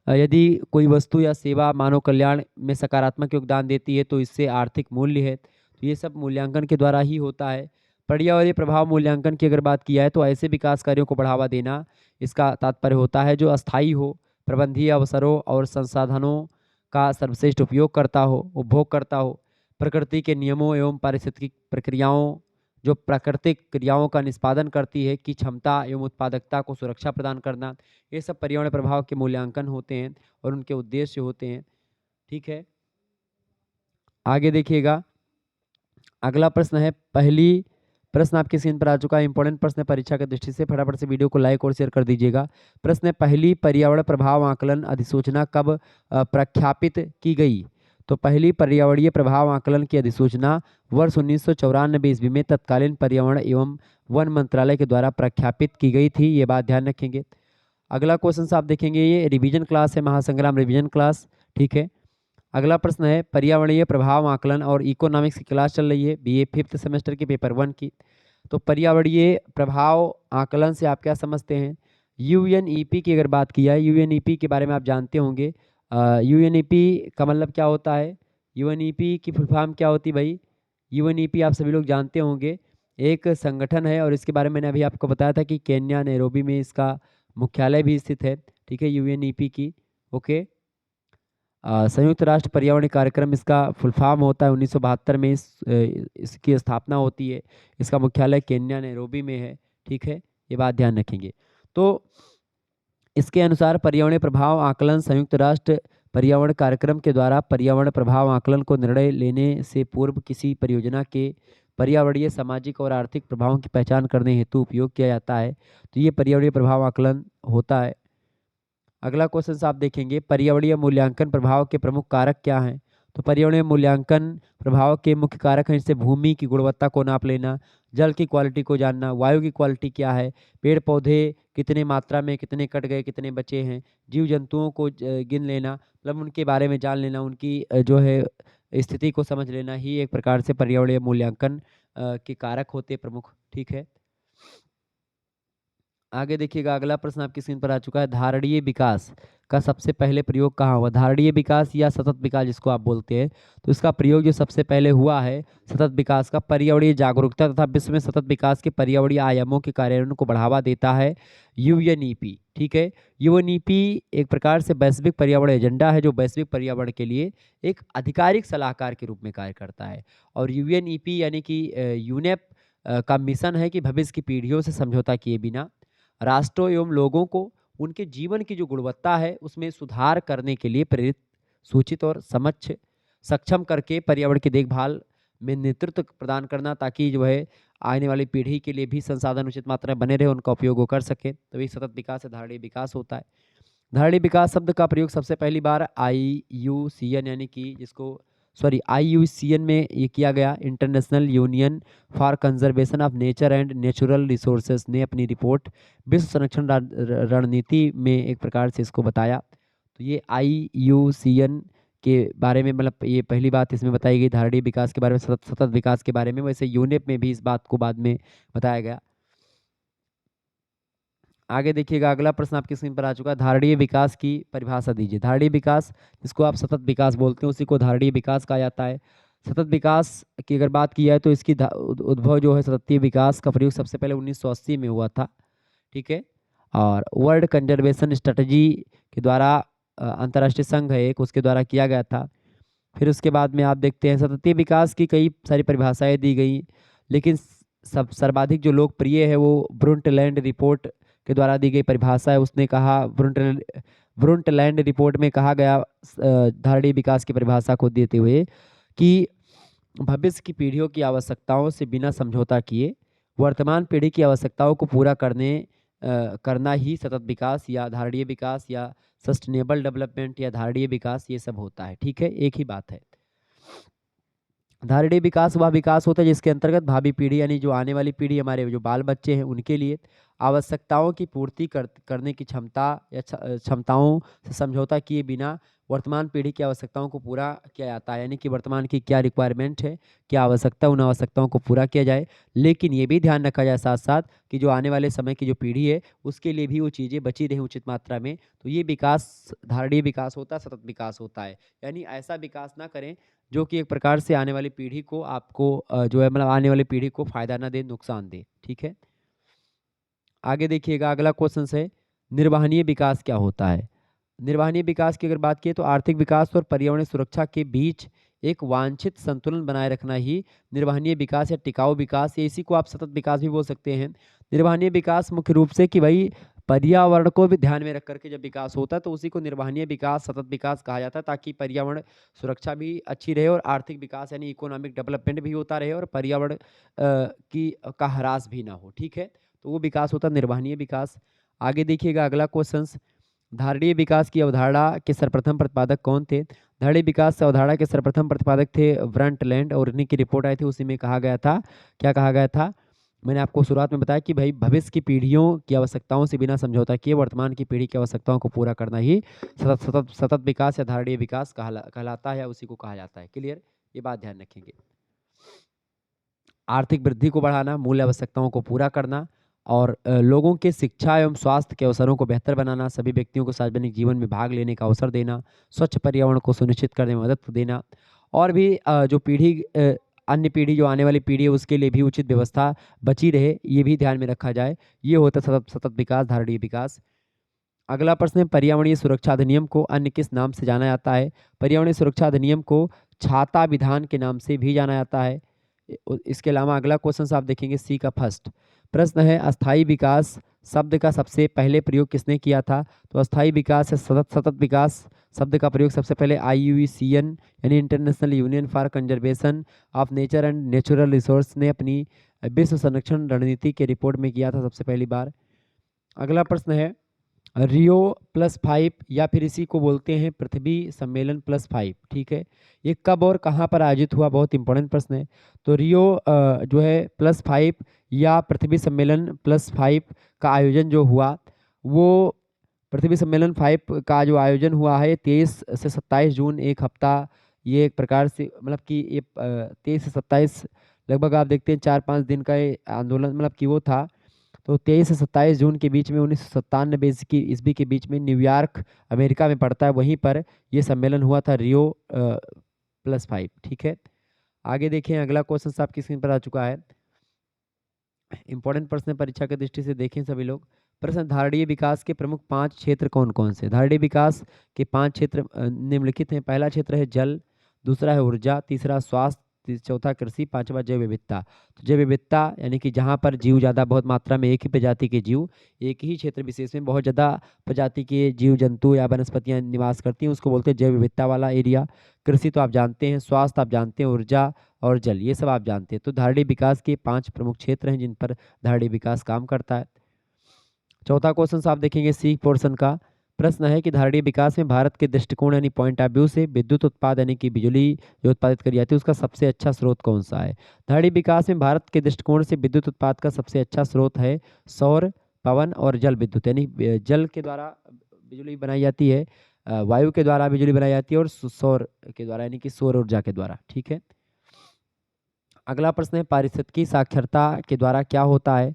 यदि कोई वस्तु या सेवा मानव कल्याण में सकारात्मक योगदान देती है तो इससे आर्थिक मूल्य है, तो ये सब मूल्यांकन के द्वारा ही होता है। पर्यावरणीय प्रभाव मूल्यांकन की अगर बात किया है तो ऐसे विकास कार्यों को बढ़ावा देना, इसका तात्पर्य होता है जो अस्थायी हो, प्रबंधीय अवसरों और संसाधनों का सर्वश्रेष्ठ उपयोग करता हो, उपभोग करता हो, प्रकृति के नियमों एवं पारिस्थितिक प्रक्रियाओं जो प्राकृतिक क्रियाओं का निष्पादन करती है की क्षमता एवं उत्पादकता को सुरक्षा प्रदान करना, ये सब पर्यावरण प्रभाव के मूल्यांकन होते हैं और उनके उद्देश्य होते हैं। ठीक है, आगे देखिएगा। अगला प्रश्न है, पहली प्रश्न आपकी स्क्रीन पर आ चुका है, इंपॉर्टेंट प्रश्न है परीक्षा की दृष्टि से, फटाफट से वीडियो को लाइक और शेयर कर दीजिएगा। प्रश्न है, पहली पर्यावरण प्रभाव आकलन अधिसूचना कब प्रख्यापित की गई? तो पहली पर्यावरणीय प्रभाव आकलन की अधिसूचना वर्ष 1994 ईस्वी में तत्कालीन पर्यावरण एवं वन मंत्रालय के द्वारा प्रख्यापित की गई थी, ये बात ध्यान रखेंगे। अगला क्वेश्चन आप देखेंगे, ये रिवीजन क्लास है, महासंग्राम रिवीजन क्लास। ठीक है, अगला प्रश्न है, पर्यावरणीय प्रभाव आकलन और इकोनॉमिक्स की क्लास चल रही है बीए 5th सेमेस्टर की पेपर 1 की। तो पर्यावरणीय प्रभाव आकलन से आप क्या समझते हैं? यूएनईपी की अगर बात की जाए, यूएनईपी के बारे में आप जानते होंगे। यूएनईपी का मतलब क्या होता है? यूएनईपी की फुल फॉर्म क्या होती भाई? यूएनईपी आप सभी लोग जानते होंगे, एक संगठन है और इसके बारे में मैंने अभी आपको बताया था कि केन्या नैरोबी में इसका मुख्यालय भी स्थित है। ठीक है, यूएनईपी की। ओके, संयुक्त राष्ट्र पर्यावरण कार्यक्रम इसका फुल फॉर्म होता है। 1972 में इसकी स्थापना होती है। इसका मुख्यालय केन्या नैरोबी में है। ठीक है, ये बात ध्यान रखेंगे। तो इसके अनुसार पर्यावरणीय प्रभाव आकलन संयुक्त राष्ट्र पर्यावरण कार्यक्रम के द्वारा पर्यावरण प्रभाव आकलन को निर्णय लेने से पूर्व किसी परियोजना के पर्यावरणीय सामाजिक और आर्थिक प्रभावों की पहचान करने हेतु उपयोग किया जाता है। तो ये पर्यावरणीय प्रभाव आकलन होता है। अगला क्वेश्चन आप देखेंगे, पर्यावरणीय मूल्यांकन प्रभाव के प्रमुख कारक क्या हैं? तो पर्यावरणीय मूल्यांकन प्रभाव के मुख्य कारक हैं, जैसे भूमि की गुणवत्ता को नाप लेना, जल की क्वालिटी को जानना, वायु की क्वालिटी क्या है, पेड़ पौधे कितने मात्रा में, कितने कट गए, कितने बचे हैं, जीव जंतुओं को गिन लेना, मतलब उनके बारे में जान लेना, उनकी जो है स्थिति को समझ लेना ही एक प्रकार से पर्यावरणीय मूल्यांकन के कारक होते प्रमुख। ठीक है, आगे देखिएगा। अगला प्रश्न आपकी स्क्रीन पर आ चुका है, धारणीय विकास का सबसे पहले प्रयोग कहाँ हुआ? धारणीय विकास या सतत विकास जिसको आप बोलते हैं, तो इसका प्रयोग जो सबसे पहले हुआ है सतत विकास का, पर्यावरणीय जागरूकता तथा विश्व में सतत विकास के पर्यावरणीय आयामों के कार्यान्वयन को बढ़ावा देता है यूएनईपी। ठीक है, यूएनईपी एक प्रकार से वैश्विक पर्यावरण एजेंडा है जो वैश्विक पर्यावरण के लिए एक आधिकारिक सलाहकार के रूप में कार्य करता है। और यूएनईपी यानी कि यूनेप का मिशन है कि भविष्य की पीढ़ियों से समझौता किए बिना राष्ट्रों एवं लोगों को उनके जीवन की जो गुणवत्ता है उसमें सुधार करने के लिए प्रेरित, सूचित और सक्षम करके पर्यावरण की देखभाल में नेतृत्व प्रदान करना, ताकि जो है आने वाली पीढ़ी के लिए भी संसाधन उचित मात्रा में बने रहे, उनका उपयोग वो कर सके। तो ये सतत विकास है, धारणीय विकास होता है। धारणीय विकास शब्द का प्रयोग सबसे पहली बार IUCN यानी कि IUCN में ये किया गया, international union for conservation of nature and natural resources ने अपनी रिपोर्ट विश्व संरक्षण रणनीति में एक प्रकार से इसको बताया। तो ये IUCN के बारे में, मतलब ये पहली बात इसमें बताई गई धारणीय विकास के बारे में, सतत विकास के बारे में। वैसे यूनेप में भी इस बात को बाद में बताया गया। आगे देखिएगा, अगला प्रश्न आपकी स्क्रीन पर आ चुका है, धारणीय विकास की परिभाषा दीजिए। धारणीय विकास जिसको आप सतत विकास बोलते हैं उसी को धारणीय विकास कहा जाता है। सतत विकास की अगर बात की जाए तो इसकी उद्भव जो है सतत विकास का प्रयोग सबसे पहले 1980 में हुआ था। ठीक है, और वर्ल्ड कंजर्वेशन स्ट्रेटजी के द्वारा अंतर्राष्ट्रीय संघ है एक, उसके द्वारा किया गया था। फिर उसके बाद में आप देखते हैं सतत विकास की कई सारी परिभाषाएं दी गई, लेकिन सब सर्वाधिक जो लोकप्रिय है वो ब्रुंटलैंड रिपोर्ट के द्वारा दी गई परिभाषा है। उसने कहा ब्रुंटलैंड रिपोर्ट में कहा गया धारणीय विकास की परिभाषा को देते हुए कि भविष्य की पीढ़ियों की आवश्यकताओं से बिना समझौता किए वर्तमान पीढ़ी की आवश्यकताओं को पूरा करना ही सतत विकास या धारणीय विकास या सस्टेनेबल डेवलपमेंट या धारणीय विकास ये सब होता है। ठीक है, एक ही बात है। धारणीय विकास वह विकास होता है जिसके अंतर्गत भावी पीढ़ी यानी जो आने वाली पीढ़ी, हमारे जो बाल बच्चे हैं, उनके लिए आवश्यकताओं की पूर्ति करने की क्षमता या क्षमताओं से समझौता किए बिना वर्तमान पीढ़ी की आवश्यकताओं को पूरा किया जाता है। यानी कि वर्तमान की क्या रिक्वायरमेंट है, क्या आवश्यकता, उन आवश्यकताओं को पूरा किया जाए। लेकिन ये भी ध्यान रखा जाए साथ साथ कि जो आने वाले समय की जो पीढ़ी है उसके लिए भी वो चीज़ें बची रहें उचित मात्रा में। तो ये विकास धारणीय विकास होता है, सतत विकास होता है। यानी ऐसा विकास ना करें जो कि एक प्रकार से आने वाली पीढ़ी को आपको जो है मतलब आने वाली पीढ़ी को फायदा ना दे, नुकसान दे। ठीक है, आगे देखिएगा, अगला क्वेश्चन है निर्वहनीय विकास क्या होता है। निर्वहनीय विकास की अगर बात की तो आर्थिक विकास और पर्यावरण सुरक्षा के बीच एक वांछित संतुलन बनाए रखना ही निर्वहनीय विकास या टिकाऊ विकास या इसी को आप सतत विकास भी बोल सकते हैं। निर्वहनीय विकास मुख्य रूप से कि भाई पर्यावरण को भी ध्यान में रख करके जब विकास होता है तो उसी को निर्वहनीय विकास, सतत विकास कहा जाता है, ताकि पर्यावरण सुरक्षा भी अच्छी रहे और आर्थिक विकास यानी इकोनॉमिक डेवलपमेंट भी होता रहे और पर्यावरण की का ह्रास भी ना हो। ठीक है, तो वो विकास होता है निर्वहनीय विकास। आगे देखिएगा, अगला क्वेश्चन, धारणीय विकास की अवधारणा के सर्वप्रथम प्रतिपादक कौन थे। धारणीय विकास से अवधारणा के सर्वप्रथम प्रतिपादक थे ब्रंटलैंड और इन्हीं की रिपोर्ट आई थी, उसी में कहा गया था, क्या कहा गया था, मैंने आपको शुरुआत में बताया कि भाई भविष्य की पीढ़ियों की आवश्यकताओं से बिना समझौता किए वर्तमान की पीढ़ी की आवश्यकताओं को पूरा करना ही सतत विकास या धारणीय विकास कहलाता है, उसी को कहा जाता है। क्लियर, ये बात ध्यान रखेंगे। आर्थिक वृद्धि को बढ़ाना, मूल आवश्यकताओं को पूरा करना और लोगों के शिक्षा एवं स्वास्थ्य के अवसरों को बेहतर बनाना, सभी व्यक्तियों को सार्वजनिक जीवन में भाग लेने का अवसर देना, स्वच्छ पर्यावरण को सुनिश्चित करने में मदद देना और भी जो अन्य पीढ़ी जो आने वाली पीढ़ी है उसके लिए भी उचित व्यवस्था बची रहे, ये भी ध्यान में रखा जाए। ये होता है सतत विकास, धारणीय विकास। अगला प्रश्न है पर्यावरणीय सुरक्षा अधिनियम को अन्य किस नाम से जाना जाता है। पर्यावरणीय सुरक्षा अधिनियम को छाता विधान के नाम से भी जाना जाता है। इसके अलावा अगला क्वेश्चन आप देखेंगे सी का फर्स्ट प्रश्न है अस्थाई विकास शब्द का सबसे पहले प्रयोग किसने किया था। तो अस्थाई विकास या सतत विकास शब्द का प्रयोग सबसे पहले IUCN यानी international union for conservation of nature and natural resource ने अपनी विश्व संरक्षण रणनीति के रिपोर्ट में किया था सबसे पहली बार। अगला प्रश्न है रियो +5 या फिर इसी को बोलते हैं पृथ्वी सम्मेलन +5। ठीक है, ये कब और कहाँ पर आयोजित हुआ, बहुत इंपॉर्टेंट प्रश्न है। तो रियो जो है +5 या पृथ्वी सम्मेलन +5 का आयोजन जो हुआ वो पृथ्वी सम्मेलन 5 का जो आयोजन हुआ है 23 से 27 जून, एक हफ्ता, ये एक प्रकार से मतलब कि ये 23 से 27 लगभग आप देखते हैं 4-5 दिन का ये आंदोलन मतलब कि वो था। तो 23 से 27 जून के बीच में 1997 ईस्वी के बीच में न्यूयॉर्क अमेरिका में पड़ता है, वहीं पर ये सम्मेलन हुआ था रियो +5। ठीक है, आगे देखें, अगला क्वेश्चन आपकी स्क्रीन पर आ चुका है, इंपॉर्टेंट प्रश्न परीक्षा की दृष्टि से देखें सभी लोग। प्रश्न धारणीय विकास के प्रमुख 5 क्षेत्र कौन कौन से। धारणीय विकास के 5 क्षेत्र निम्नलिखित हैं। पहला क्षेत्र है जल, दूसरा है ऊर्जा, तीसरा स्वास्थ्य, चौथा कृषि, पांचवा जैव विविधता। तो जैव विविधता यानी कि जहाँ पर जीव ज़्यादा बहुत मात्रा में एक ही प्रजाति के जीव एक ही क्षेत्र विशेष में बहुत ज़्यादा प्रजाति के जीव जंतु या वनस्पतियाँ निवास करती हैं, उसको बोलते हैं जैव विविधता वाला एरिया। कृषि तो आप जानते हैं, स्वास्थ्य आप जानते हैं, ऊर्जा और जल ये सब आप जानते हैं। तो धारणीय विकास के 5 प्रमुख क्षेत्र हैं जिन पर धारणीय विकास काम करता है। चौथा क्वेश्चन आप देखेंगे सी पोर्शन का प्रश्न है कि धारणीय विकास में भारत के दृष्टिकोण यानी पॉइंट ऑफ व्यू से विद्युत उत्पाद यानी कि बिजली जो उत्पादित करी जाती है उसका सबसे अच्छा स्रोत कौन सा है। धारणीय विकास में भारत के दृष्टिकोण से विद्युत उत्पाद का सबसे अच्छा स्रोत है सौर, पवन और जल विद्युत, यानी जल के द्वारा बिजली बनाई जाती है, वायु के द्वारा बिजली बनाई जाती है और सौर के द्वारा यानी कि सौर ऊर्जा के द्वारा। ठीक है, अगला प्रश्न है पारिस्थितिकी साक्षरता के द्वारा क्या होता है।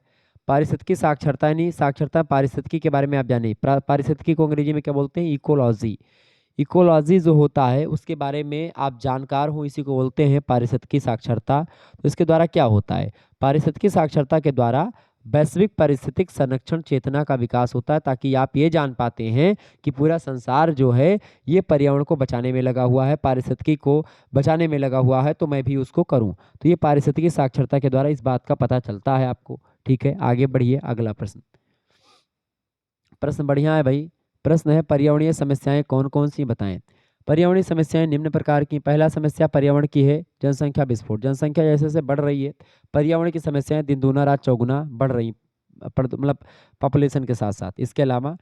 पारिस्थितिकी साक्षरता यानी साक्षरता पारिस्थितिकी के बारे में आप जानिए। पारिस्थितिकी को अंग्रेजी में क्या बोलते हैं, इकोलॉजी। इकोलॉजी जो होता है उसके बारे में आप जानकार हो, इसी को बोलते हैं पारिस्थितिकी साक्षरता। तो इसके द्वारा क्या होता है, पारिस्थितिकी साक्षरता के द्वारा वैश्विक पारिस्थितिक संरक्षण चेतना का विकास होता है, ताकि आप ये जान पाते हैं कि पूरा संसार जो है ये पर्यावरण को बचाने में लगा हुआ है, पारिस्थितिकी को बचाने में लगा हुआ है, तो मैं भी उसको करूं। तो ये पारिस्थितिकी साक्षरता के द्वारा इस बात का पता चलता है आपको। ठीक है, आगे बढ़िए, अगला प्रश्न। प्रश्न बढ़िया है भाई। प्रश्न है, पर्यावरणीय समस्याएं कौन कौन सी बताएं। पर्यावरणीय समस्याएं निम्न प्रकार की। पहला समस्या पर्यावरण की है जनसंख्या विस्फोट। जनसंख्या जैसे जैसे बढ़ रही है, पर्यावरण की समस्याएं दिन दूना रात चौगुना बढ़ रही, मतलब पॉपुलेशन के साथ साथ। इसके अलावा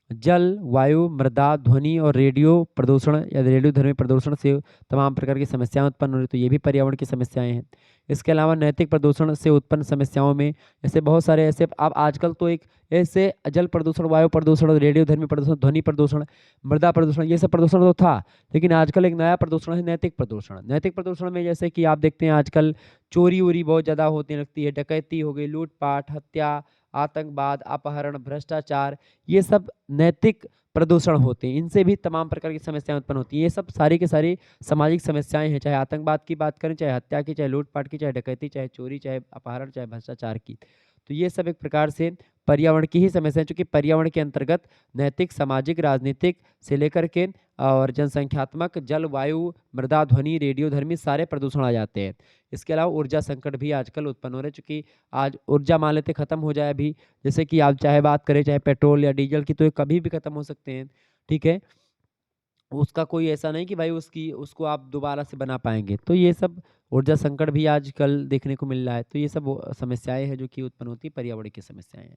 जल, वायु, मृदा, ध्वनि और रेडियो प्रदूषण या रेडियोधर्मी प्रदूषण से तमाम प्रकार की समस्याएं उत्पन्न हो रही, तो ये भी पर्यावरण की समस्याएं हैं। इसके अलावा नैतिक प्रदूषण से उत्पन्न समस्याओं में ऐसे बहुत सारे ऐसे, अब आजकल तो एक ऐसे जल प्रदूषण, वायु प्रदूषण, रेडियोधर्मी प्रदूषण, ध्वनि प्रदूषण, मृदा प्रदूषण, ये सब प्रदूषण तो था, लेकिन आजकल एक नया प्रदूषण है नैतिक प्रदूषण। नैतिक प्रदूषण में जैसे कि आप देखते हैं आजकल चोरी वोरी बहुत ज़्यादा होती लगती है, डकैती हो गई, लूटपाट, हत्या, आतंकवाद, अपहरण, भ्रष्टाचार, ये सब नैतिक प्रदूषण होते हैं। इनसे भी तमाम प्रकार की समस्याएं उत्पन्न होती हैं। ये सब सारी की सारी सामाजिक समस्याएं हैं, चाहे आतंकवाद की बात करें, चाहे हत्या की, चाहे लूटपाट की, चाहे डकैती, चाहे चोरी, चाहे अपहरण, चाहे भ्रष्टाचार की। तो ये सब एक प्रकार से पर्यावरण की ही समस्या है, चूंकि पर्यावरण के अंतर्गत नैतिक, सामाजिक, राजनीतिक से लेकर के और जनसंख्यात्मक, जल, वायु, मृदा, ध्वनि, रेडियोधर्मी सारे प्रदूषण आ जाते हैं। इसके अलावा ऊर्जा संकट भी आजकल उत्पन्न हो रहे हैं, चूंकि आज ऊर्जा मान लेते खत्म हो जाए अभी, जैसे कि आप चाहे बात करें चाहे पेट्रोल या डीजल की, तो ये कभी भी खत्म हो सकते हैं। ठीक है, उसका कोई ऐसा नहीं कि भाई उसको आप दोबारा से बना पाएंगे। तो ये सब ऊर्जा संकट भी आजकल देखने को मिल रहा है। तो ये सब समस्याएं हैं जो कि उत्पन्न होती है, पर्यावरण की समस्याएं हैं।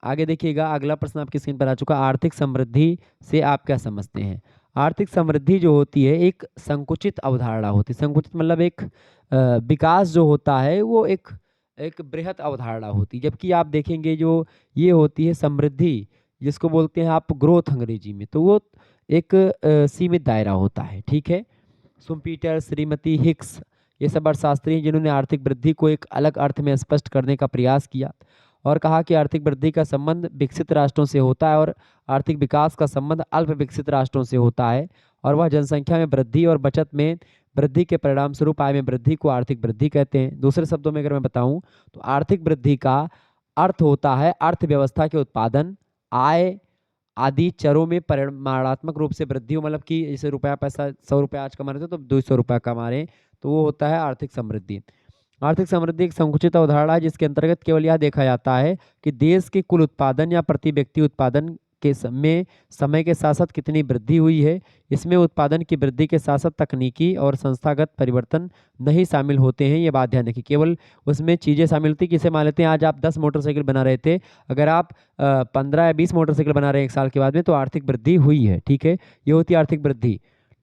आगे देखिएगा, अगला प्रश्न आपकी स्क्रीन पर आ चुका। आर्थिक समृद्धि से आप क्या समझते हैं। आर्थिक समृद्धि जो होती है एक संकुचित अवधारणा होती है। संकुचित मतलब एक विकास जो होता है वो एक एक बृहत अवधारणा होती है, जबकि आप देखेंगे जो ये होती है समृद्धि, जिसको बोलते हैं आप ग्रोथ अंग्रेजी में, तो वो एक सीमित दायरा होता है। ठीक है, सुम्पीटर, श्रीमती हिक्स, ये सब अर्थशास्त्री हैं जिन्होंने आर्थिक वृद्धि को एक अलग अर्थ में स्पष्ट करने का प्रयास किया और कहा कि आर्थिक वृद्धि का संबंध विकसित राष्ट्रों से होता है और आर्थिक विकास का संबंध अल्प विकसित राष्ट्रों से होता है, और वह जनसंख्या में वृद्धि और बचत में वृद्धि के परिणाम स्वरूप आय में वृद्धि को आर्थिक वृद्धि कहते हैं। दूसरे शब्दों में अगर मैं बताऊं तो आर्थिक वृद्धि का अर्थ होता है अर्थव्यवस्था के उत्पादन, आय आदि चरों में परिमाणात्मक रूप से वृद्धि हो, मतलब कि जैसे रुपया पैसा 100 रुपया आज कमा रहे थे तो 200 रुपया कमा रहे हैं, तो वो होता है आर्थिक समृद्धि। आर्थिक समृद्धि एक संकुचित अवधारणा है जिसके अंतर्गत केवल यह देखा जाता है कि देश के कुल उत्पादन या प्रति व्यक्ति उत्पादन के समय के साथ साथ कितनी वृद्धि हुई है। इसमें उत्पादन की वृद्धि के साथ साथ तकनीकी और संस्थागत परिवर्तन नहीं शामिल होते हैं। ये बात ध्यान रखिए, केवल उसमें चीज़ें शामिल होती, किसे मान लेते हैं आज आप 10 मोटरसाइकिल बना रहे थे, अगर आप 15 या 20 मोटरसाइकिल बना रहे हैं एक साल के बाद में, तो आर्थिक वृद्धि हुई है। ठीक है, ये होती है आर्थिक वृद्धि।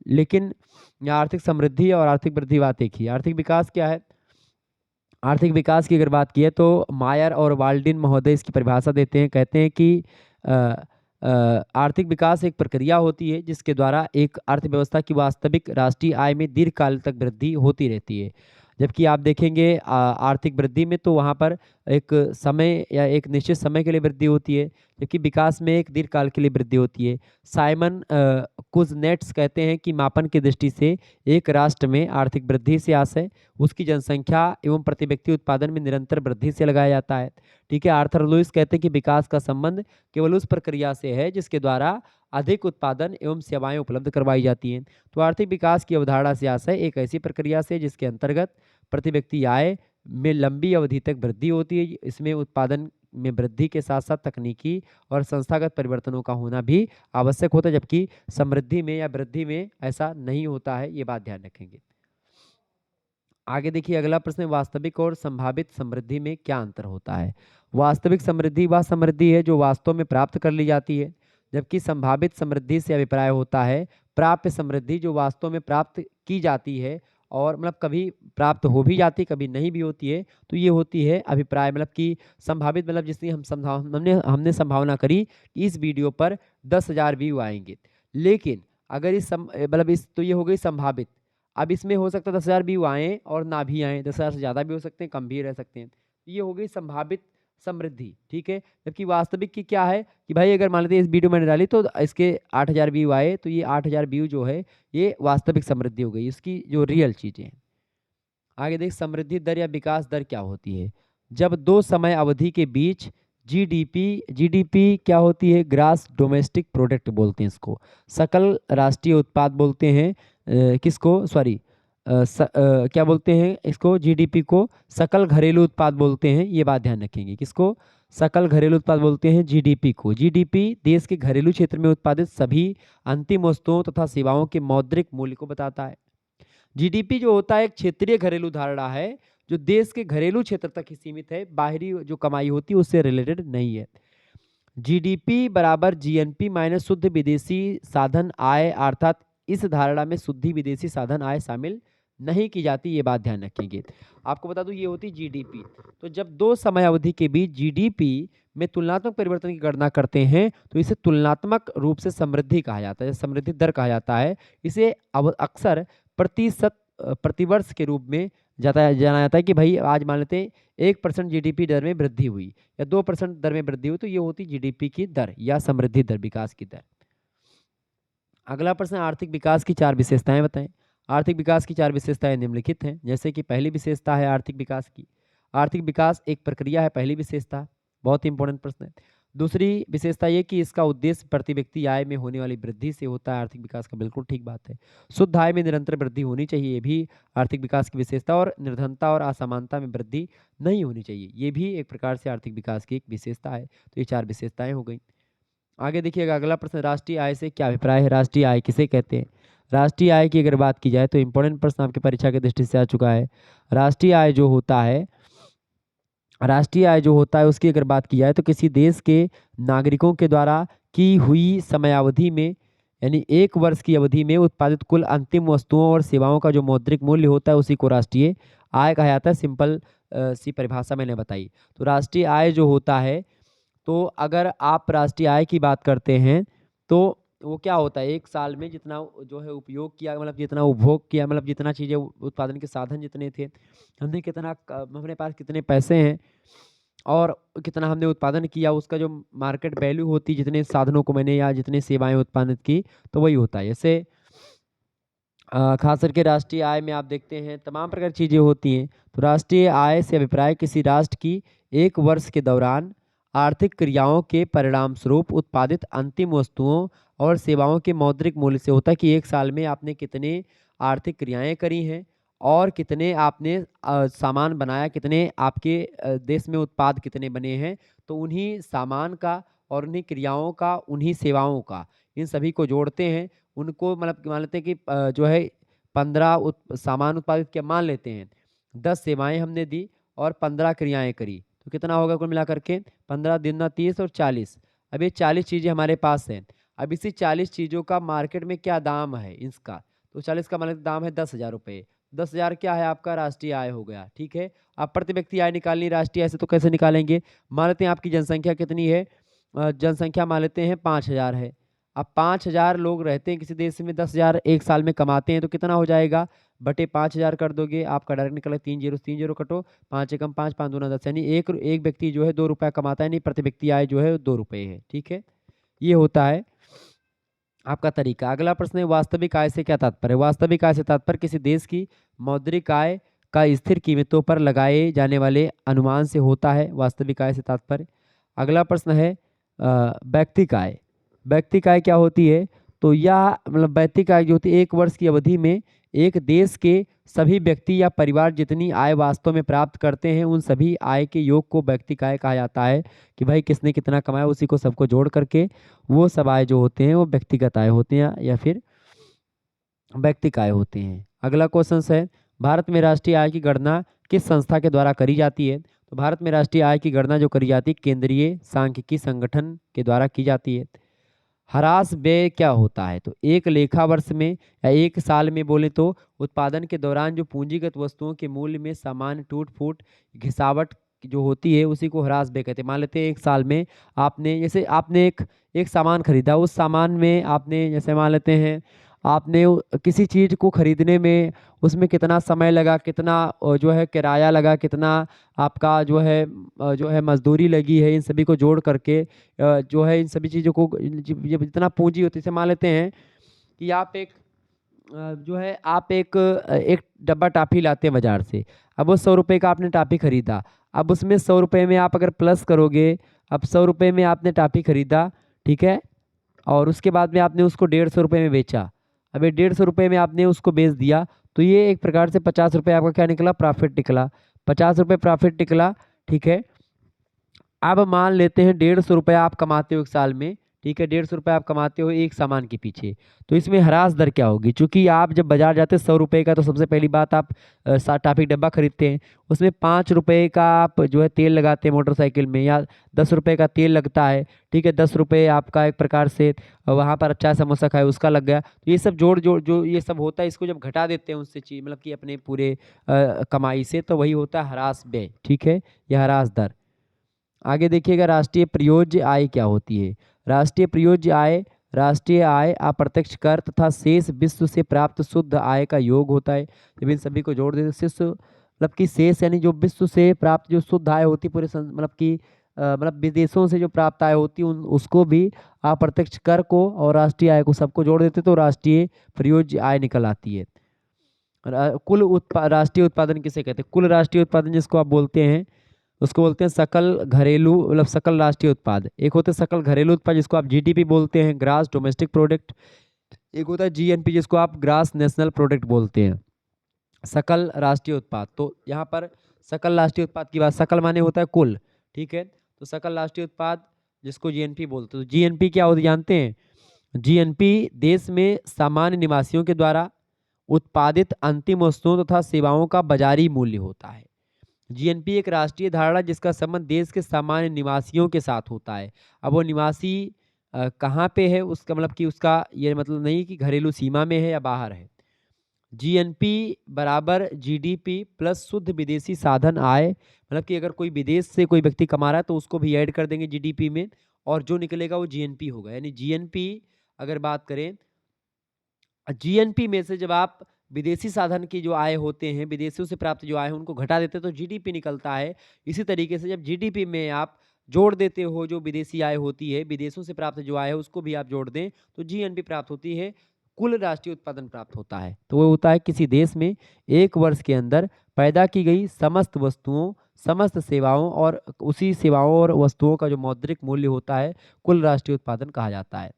लेकिन आर्थिक समृद्धि और आर्थिक वृद्धि बात एक ही। आर्थिक विकास क्या है। आर्थिक विकास की अगर बात की है तो मायर और वाल्डिन महोदय इसकी परिभाषा देते हैं, कहते हैं कि अ, आर्थिक विकास एक प्रक्रिया होती है जिसके द्वारा एक अर्थव्यवस्था की वास्तविक राष्ट्रीय आय में दीर्घकाल तक वृद्धि होती रहती है। जबकि आप देखेंगे आर्थिक वृद्धि में तो वहाँ पर एक समय या एक निश्चित समय के लिए वृद्धि होती है, जबकि विकास में एक दीर्घकाल के लिए वृद्धि होती है। साइमन कुजनेट्स कहते हैं कि मापन की दृष्टि से एक राष्ट्र में आर्थिक वृद्धि से आशय उसकी जनसंख्या एवं प्रति व्यक्ति उत्पादन में निरंतर वृद्धि से लगाया जाता है। ठीक है, आर्थर लुइस कहते हैं कि विकास का संबंध केवल उस प्रक्रिया से है जिसके द्वारा अधिक उत्पादन एवं सेवाएं उपलब्ध करवाई जाती हैं। तो आर्थिक विकास की अवधारणा से आशय एक ऐसी प्रक्रिया से जिसके अंतर्गत प्रति व्यक्ति आय में लंबी अवधि तक वृद्धि होती है। इसमें उत्पादन में वृद्धि के साथ साथ तकनीकी और संस्थागत परिवर्तनों का होना भी आवश्यक होता है, जबकि समृद्धि में या वृद्धि में ऐसा नहीं होता है। ये बात ध्यान रखेंगे। आगे देखिए, अगला प्रश्न है, वास्तविक और संभावित समृद्धि में क्या अंतर होता है। वास्तविक समृद्धि वह समृद्धि है जो वास्तव में प्राप्त कर ली जाती है, जबकि संभावित समृद्धि से अभिप्राय होता है प्राप्य समृद्धि जो वास्तव में प्राप्त की जाती है और मतलब कभी प्राप्त हो भी जाती है कभी नहीं भी होती है। तो ये होती है अभिप्राय, मतलब कि संभावित मतलब जिसकी हमने संभावना करी कि इस वीडियो पर 10,000 व्यू आएंगे, लेकिन अगर मतलब इस तो ये हो गई संभावित। अब इसमें हो सकता है 10,000 व्यू आए और ना भी आए, 10,000 से ज़्यादा भी हो सकते हैं, कम भी रह सकते हैं। ये हो गई संभावित समृद्धि। ठीक है, जबकि वास्तविक की क्या है कि भाई अगर मान लेते हैं इस वीडियो मैंने डाली तो इसके 8,000 व्यू आए, तो ये 8,000 व्यू जो है ये वास्तविक समृद्धि हो गई, इसकी जो रियल चीज़ें हैं। आगे देख, समृद्धि दर या विकास दर क्या होती है। जब दो समय अवधि के बीच जीडीपी क्या होती है, ग्रास डोमेस्टिक प्रोडक्ट बोलते हैं इसको, सकल राष्ट्रीय उत्पाद बोलते हैं। किसको, सॉरी, क्या बोलते हैं इसको, जीडीपी को सकल घरेलू उत्पाद बोलते हैं, ये बात ध्यान रखेंगे। किसको, सकल घरेलू उत्पाद बोलते हैं जीडीपी को। जीडीपी देश के घरेलू क्षेत्र में उत्पादित सभी अंतिम वस्तुओं तथा सेवाओं के मौद्रिक मूल्य को बताता है। जीडीपी जो होता है एक क्षेत्रीय घरेलू धारणा है, जो देश के घरेलू क्षेत्र तक ही सीमित है, बाहरी जो कमाई होती है उससे रिलेटेड नहीं है। जीडीपी बराबर जीएनपी माइनस शुद्ध विदेशी साधन आय, अर्थात इस धारणा में शुद्ध विदेशी साधन आय शामिल नहीं की जाती, ये बात ध्यान रखेंगे। आपको बता दूं ये होती जीडीपी। तो जब दो समय अवधि के बीच जीडीपी में तुलनात्मक परिवर्तन की गणना करते हैं तो इसे तुलनात्मक रूप से समृद्धि कहा जाता है, समृद्धि दर कहा जाता है। इसे अक्सर प्रतिवर्ष के रूप में जाना जाता है कि भाई आज मान लेते हैं 1% जीडीपी दर में वृद्धि हुई या 2% दर में वृद्धि हुई, तो ये होती जीडीपी की दर या समृद्धि दर, विकास की दर। अगला प्रश्न, आर्थिक विकास की 4 विशेषताएं बताएं। आर्थिक विकास की 4 विशेषताएं निम्नलिखित हैं। जैसे कि पहली विशेषता है आर्थिक विकास की, आर्थिक विकास एक प्रक्रिया है, पहली विशेषता, बहुत ही इंपॉर्टेंट प्रश्न है। दूसरी विशेषता ये कि इसका उद्देश्य प्रति व्यक्ति आय में होने वाली वृद्धि से होता है, आर्थिक विकास का बिल्कुल ठीक बात है। शुद्ध आय में निरंतर वृद्धि होनी चाहिए, ये भी आर्थिक विकास की विशेषता, और निर्धनता और असमानता में वृद्धि नहीं होनी चाहिए, ये भी एक प्रकार से आर्थिक विकास की एक विशेषता है। तो ये 4 विशेषताएं हो गई। आगे देखिएगा अगला प्रश्न, राष्ट्रीय आय से क्या अभिप्राय है, राष्ट्रीय आय किसे कहते हैं। राष्ट्रीय आय की अगर बात की जाए तो इंपॉर्टेंट प्रश्न आपकी परीक्षा की दृष्टि से आ चुका है। राष्ट्रीय आय जो होता है, राष्ट्रीय आय जो होता है उसकी अगर बात की जाए तो किसी देश के नागरिकों के द्वारा की हुई समयावधि में, यानी 1 वर्ष की अवधि में उत्पादित कुल अंतिम वस्तुओं और सेवाओं का जो मौद्रिक मूल्य होता है उसी को राष्ट्रीय आय कहा जाता है। सिंपल सी परिभाषा मैंने बताई। तो राष्ट्रीय आय जो होता है, तो अगर आप राष्ट्रीय आय की बात करते हैं तो वो क्या होता है, एक साल में जितना जो है उपयोग किया, मतलब जितना उपभोग किया, मतलब जितना चीज़ें उत्पादन के साधन जितने थे, हमने कितना हमारे पास कितने पैसे हैं और कितना हमने उत्पादन किया, उसका जो मार्केट वैल्यू होती है जितने साधनों को मैंने या जितने सेवाएं उत्पादित की, तो वही होता है। जैसे खास करके राष्ट्रीय आय में आप देखते हैं तमाम प्रकार की चीज़ें होती हैं। तो राष्ट्रीय आय से अभिप्राय किसी राष्ट्र की 1 वर्ष के दौरान आर्थिक क्रियाओं के परिणाम स्वरूप उत्पादित अंतिम वस्तुओं और सेवाओं के मौद्रिक मूल्य से होता है कि एक साल में आपने कितने आर्थिक क्रियाएं करी हैं और कितने आपने सामान बनाया, कितने आपके देश में उत्पाद कितने बने हैं, तो उन्हीं सामान का और उन्हीं क्रियाओं का, उन्हीं सेवाओं का, इन सभी को जोड़ते हैं। उनको मतलब मान लेते हैं कि जो है 15 सामान उत्पादित किया, मान लेते हैं 10 सेवाएं हमने दी और 15 क्रियाएं करी, तो कितना होगा कुल मिला करके, 15 दूना 30 और 40। अब ये 40 चीज़ें हमारे पास हैं। अब इसी 40 चीज़ों का मार्केट में क्या दाम है इसका, तो 40 का मतलब दाम है 10,000 रुपये। 10,000 क्या है आपका राष्ट्रीय आय हो गया, ठीक है। आप प्रति व्यक्ति आय निकालनी राष्ट्रीय आय से, तो कैसे निकालेंगे, मान लेते हैं आपकी जनसंख्या कितनी है, जनसंख्या मान लेते हैं 5,000 है। अब 5,000 लोग रहते हैं किसी देश में, 10,000 एक साल में कमाते हैं, तो कितना हो जाएगा, बटे 5,000 कर दोगे, आपका डायरेक्ट निकला 3 जीरो कटो, 5 एकम 5, 5 दूना 10, यानी एक व्यक्ति जो है 2 रुपया कमाता है, यानी प्रति व्यक्ति आय जो है 2 रुपये है, ठीक है। ये होता है आपका तरीका। अगला प्रश्न है, वास्तविक आय से क्या तात्पर्य है। वास्तविक आय से तात्पर्य किसी देश की मौद्रिक आय का स्थिर कीमतों पर लगाए जाने वाले अनुमान से होता है, वास्तविक आय से तात्पर्य। अगला प्रश्न है व्यक्तिक आय। व्यक्तिक आय क्या होती है, तो यह मतलब व्यक्तिक आय जो होती है 1 वर्ष की अवधि में एक देश के सभी व्यक्ति या परिवार जितनी आय वास्तव में प्राप्त करते हैं उन सभी आय के योग को व्यक्तिक आय कहा जाता है। कि भाई किसने कितना कमाया उसी को सबको जोड़ करके वो सब आय जो होते हैं वो व्यक्तिगत आय होते हैं या फिर व्यक्तिक आय होते हैं। अगला क्वेश्चन है, भारत में राष्ट्रीय आय की गणना किस संस्था के द्वारा करी जाती है। तो भारत में राष्ट्रीय आय की गणना जो करी जाती है केंद्रीय सांख्यिकी संगठन के द्वारा की जाती है। ह्रास व्यय क्या होता है, तो एक लेखा वर्ष में या एक साल में बोले तो उत्पादन के दौरान जो पूंजीगत वस्तुओं के मूल्य में सामान्य टूट फूट घिसावट जो होती है उसी को ह्रास व्यय कहते हैं। मान लेते हैं एक साल में आपने, जैसे आपने एक सामान खरीदा, उस सामान में आपने, जैसे मान लेते हैं आपने किसी चीज़ को खरीदने में उसमें कितना समय लगा, कितना जो है किराया लगा, कितना आपका जो है मजदूरी लगी है, इन सभी को जोड़ करके जो है इन सभी चीज़ों को जितना पूंजी होती है, जैसे मान लेते हैं कि आप जो है आप एक डब्बा टाफ़ी लाते हैं बाजार से। अब वो 100 रुपये का आपने टाफ़ी खरीदा। अब उसमें 100 रुपये में आप अगर प्लस करोगे, अब 100 रुपये में आपने टॉफ़ी खरीदा, ठीक है, और उसके बाद में आपने उसको 150 रुपये में बेचा। अब ये 150 रुपये में आपने उसको बेच दिया, तो ये एक प्रकार से 50 रुपये आपका क्या निकला, प्रॉफिट निकला। 50 रुपये प्रॉफिट निकला, ठीक है। अब मान लेते हैं 150 रुपये आप कमाते हो एक साल में, ठीक है, 150 रुपये आप कमाते हो एक सामान के पीछे। तो इसमें ह्रास दर क्या होगी? चूंकि आप जब बाजार जाते हैं 100 रुपये का, तो सबसे पहली बात आप टॉफ़ी डब्बा खरीदते हैं, उसमें 5 रुपये का आप जो है तेल लगाते हैं मोटरसाइकिल में, या 10 रुपये का तेल लगता है, ठीक है, 10 रुपये आपका एक प्रकार से वहाँ पर अच्छा समोसा खाए उसका लग गया। तो ये सब जोड़ जोड़ जो ये सब होता है, इसको जब घटा देते हैं उससे चीज मतलब कि अपने पूरे कमाई से, तो वही होता है ह्रास व्यय, ठीक है, या ह्रास दर। आगे देखिएगा, राष्ट्रीय प्रयोज्य आय क्या होती है? राष्ट्रीय प्रयोज्य आय, राष्ट्रीय आय अप्रत्यक्ष कर तथा शेष विश्व से प्राप्त शुद्ध आय का योग होता है। जब इन सभी को जोड़ देते शेष मतलब कि शेष यानी जो विश्व से प्राप्त जो शुद्ध आय होती पूरे मतलब कि मतलब विदेशों से जो प्राप्त आय होती उन उसको भी अप्रत्यक्ष कर को और राष्ट्रीय आय को सबको जोड़ देते तो राष्ट्रीय प्रयोज्य आय निकल आती है। राष्ट्रीय उत्पादन किसे कहते हैं? कुल राष्ट्रीय उत्पादन जिसको आप बोलते हैं उसको बोलते हैं सकल घरेलू मतलब सकल राष्ट्रीय उत्पाद। एक होता है सकल घरेलू उत्पाद जिसको आप जीडीपी बोलते हैं, ग्रास डोमेस्टिक प्रोडक्ट। एक होता है जीएनपी जिसको आप ग्रास नेशनल प्रोडक्ट बोलते हैं। सकल राष्ट्रीय उत्पाद, तो यहाँ पर सकल राष्ट्रीय उत्पाद की बात, सकल माने होता है कुल, ठीक है, तो सकल राष्ट्रीय उत्पाद जिसको जीएनपी बोलते हैं। तो जीएनपी क्या होता है जानते हैं? जीएनपी देश में सामान्य निवासियों के द्वारा उत्पादित अंतिम वस्तुओं तथा सेवाओं का बाजारी मूल्य होता है। जीएनपी एक राष्ट्रीय धारणा जिसका संबंध देश के सामान्य निवासियों के साथ होता है। अब वो निवासी कहाँ पे है उसका मतलब कि उसका ये मतलब नहीं कि घरेलू सीमा में है या बाहर है। जीएनपी बराबर जीडीपी प्लस शुद्ध विदेशी साधन आय, मतलब कि अगर कोई विदेश से कोई व्यक्ति कमा रहा है तो उसको भी ऐड कर देंगे जीडीपी में, और जो निकलेगा वो जीएनपी होगा। यानी जीएनपी अगर बात करें, जीएनपी में से जब आप विदेशी साधन की जो आय होते हैं, विदेशियों से प्राप्त जो आय है उनको घटा देते हैं तो जीडीपी निकलता है। इसी तरीके से जब जीडीपी में आप जोड़ देते हो जो विदेशी आय होती है, विदेशों से प्राप्त जो आय है उसको भी आप जोड़ दें तो जीएनपी प्राप्त होती है, कुल राष्ट्रीय उत्पादन प्राप्त होता है। तो वो होता है किसी देश में एक वर्ष के अंदर पैदा की गई समस्त वस्तुओं, समस्त सेवाओं और उसी सेवाओं और वस्तुओं का जो मौद्रिक मूल्य होता है, कुल राष्ट्रीय उत्पादन कहा जाता है।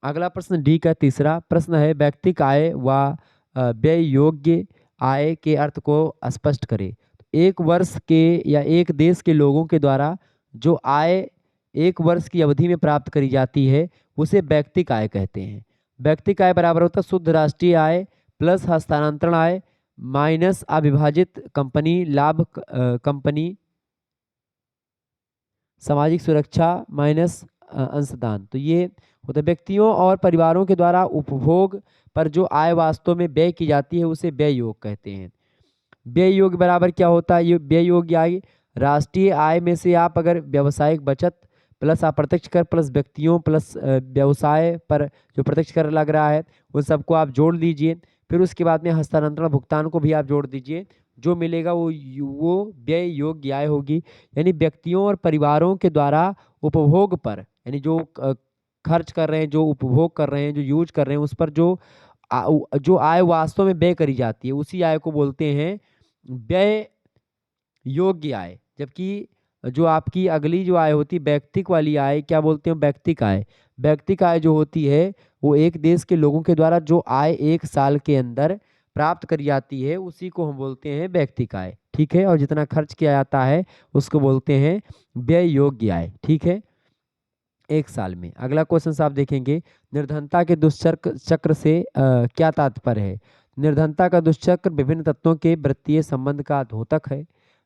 अगला प्रश्न डी का तीसरा प्रश्न है, व्यक्तिक आय व व्यय योग्य आय के अर्थ को स्पष्ट करें। एक वर्ष के या एक देश के लोगों के द्वारा जो आय एक वर्ष की अवधि में प्राप्त करी जाती है उसे व्यक्तिक आय कहते हैं। व्यक्तिक आय बराबर होता है शुद्ध राष्ट्रीय आय प्लस हस्तांतरण आय माइनस अविभाजित कंपनी लाभ, कंपनी सामाजिक सुरक्षा माइनस अंशदान। तो ये होता है व्यक्तियों और परिवारों के द्वारा उपभोग पर जो आय वास्तव में व्यय की जाती है उसे व्यय योग कहते हैं। व्यय योग बराबर क्या होता है? ये व्यय योग आय राष्ट्रीय आय में से आप अगर व्यावसायिक बचत प्लस अप्रत्यक्ष कर प्लस व्यक्तियों प्लस व्यवसाय पर जो प्रत्यक्ष कर लग रहा है उन सबको आप जोड़ लीजिए, फिर उसके बाद में हस्तांतरण भुगतान को भी आप जोड़ दीजिए, जो मिलेगा वो व्यय योग्य आय होगी। यानी व्यक्तियों और परिवारों के द्वारा उपभोग पर यानी जो खर्च कर रहे हैं, जो उपभोग कर रहे हैं, जो यूज कर रहे हैं, उस पर जो आय वास्तव में व्यय करी जाती है उसी आय को बोलते हैं व्यय योग्य आय। जबकि जो आपकी अगली जो आय होती है व्यक्तिक वाली आय, क्या बोलते हैं? व्यक्तिक आय। व्यक्तिक आय जो होती है वो एक देश के लोगों के द्वारा जो आय एक साल के अंदर प्राप्त करी जाती है उसी को हम बोलते हैं व्यक्तिक आय, ठीक है, और जितना खर्च किया जाता है उसको बोलते हैं व्यय योग्य आय, ठीक है, एक साल में। अगला क्वेश्चन आप देखेंगे, निर्धनता के दुष्चक्र चक्र से क्या तात्पर्य है? निर्धनता का दुष्चक्र विभिन्न तत्वों के वित्तीय संबंध का द्योतक है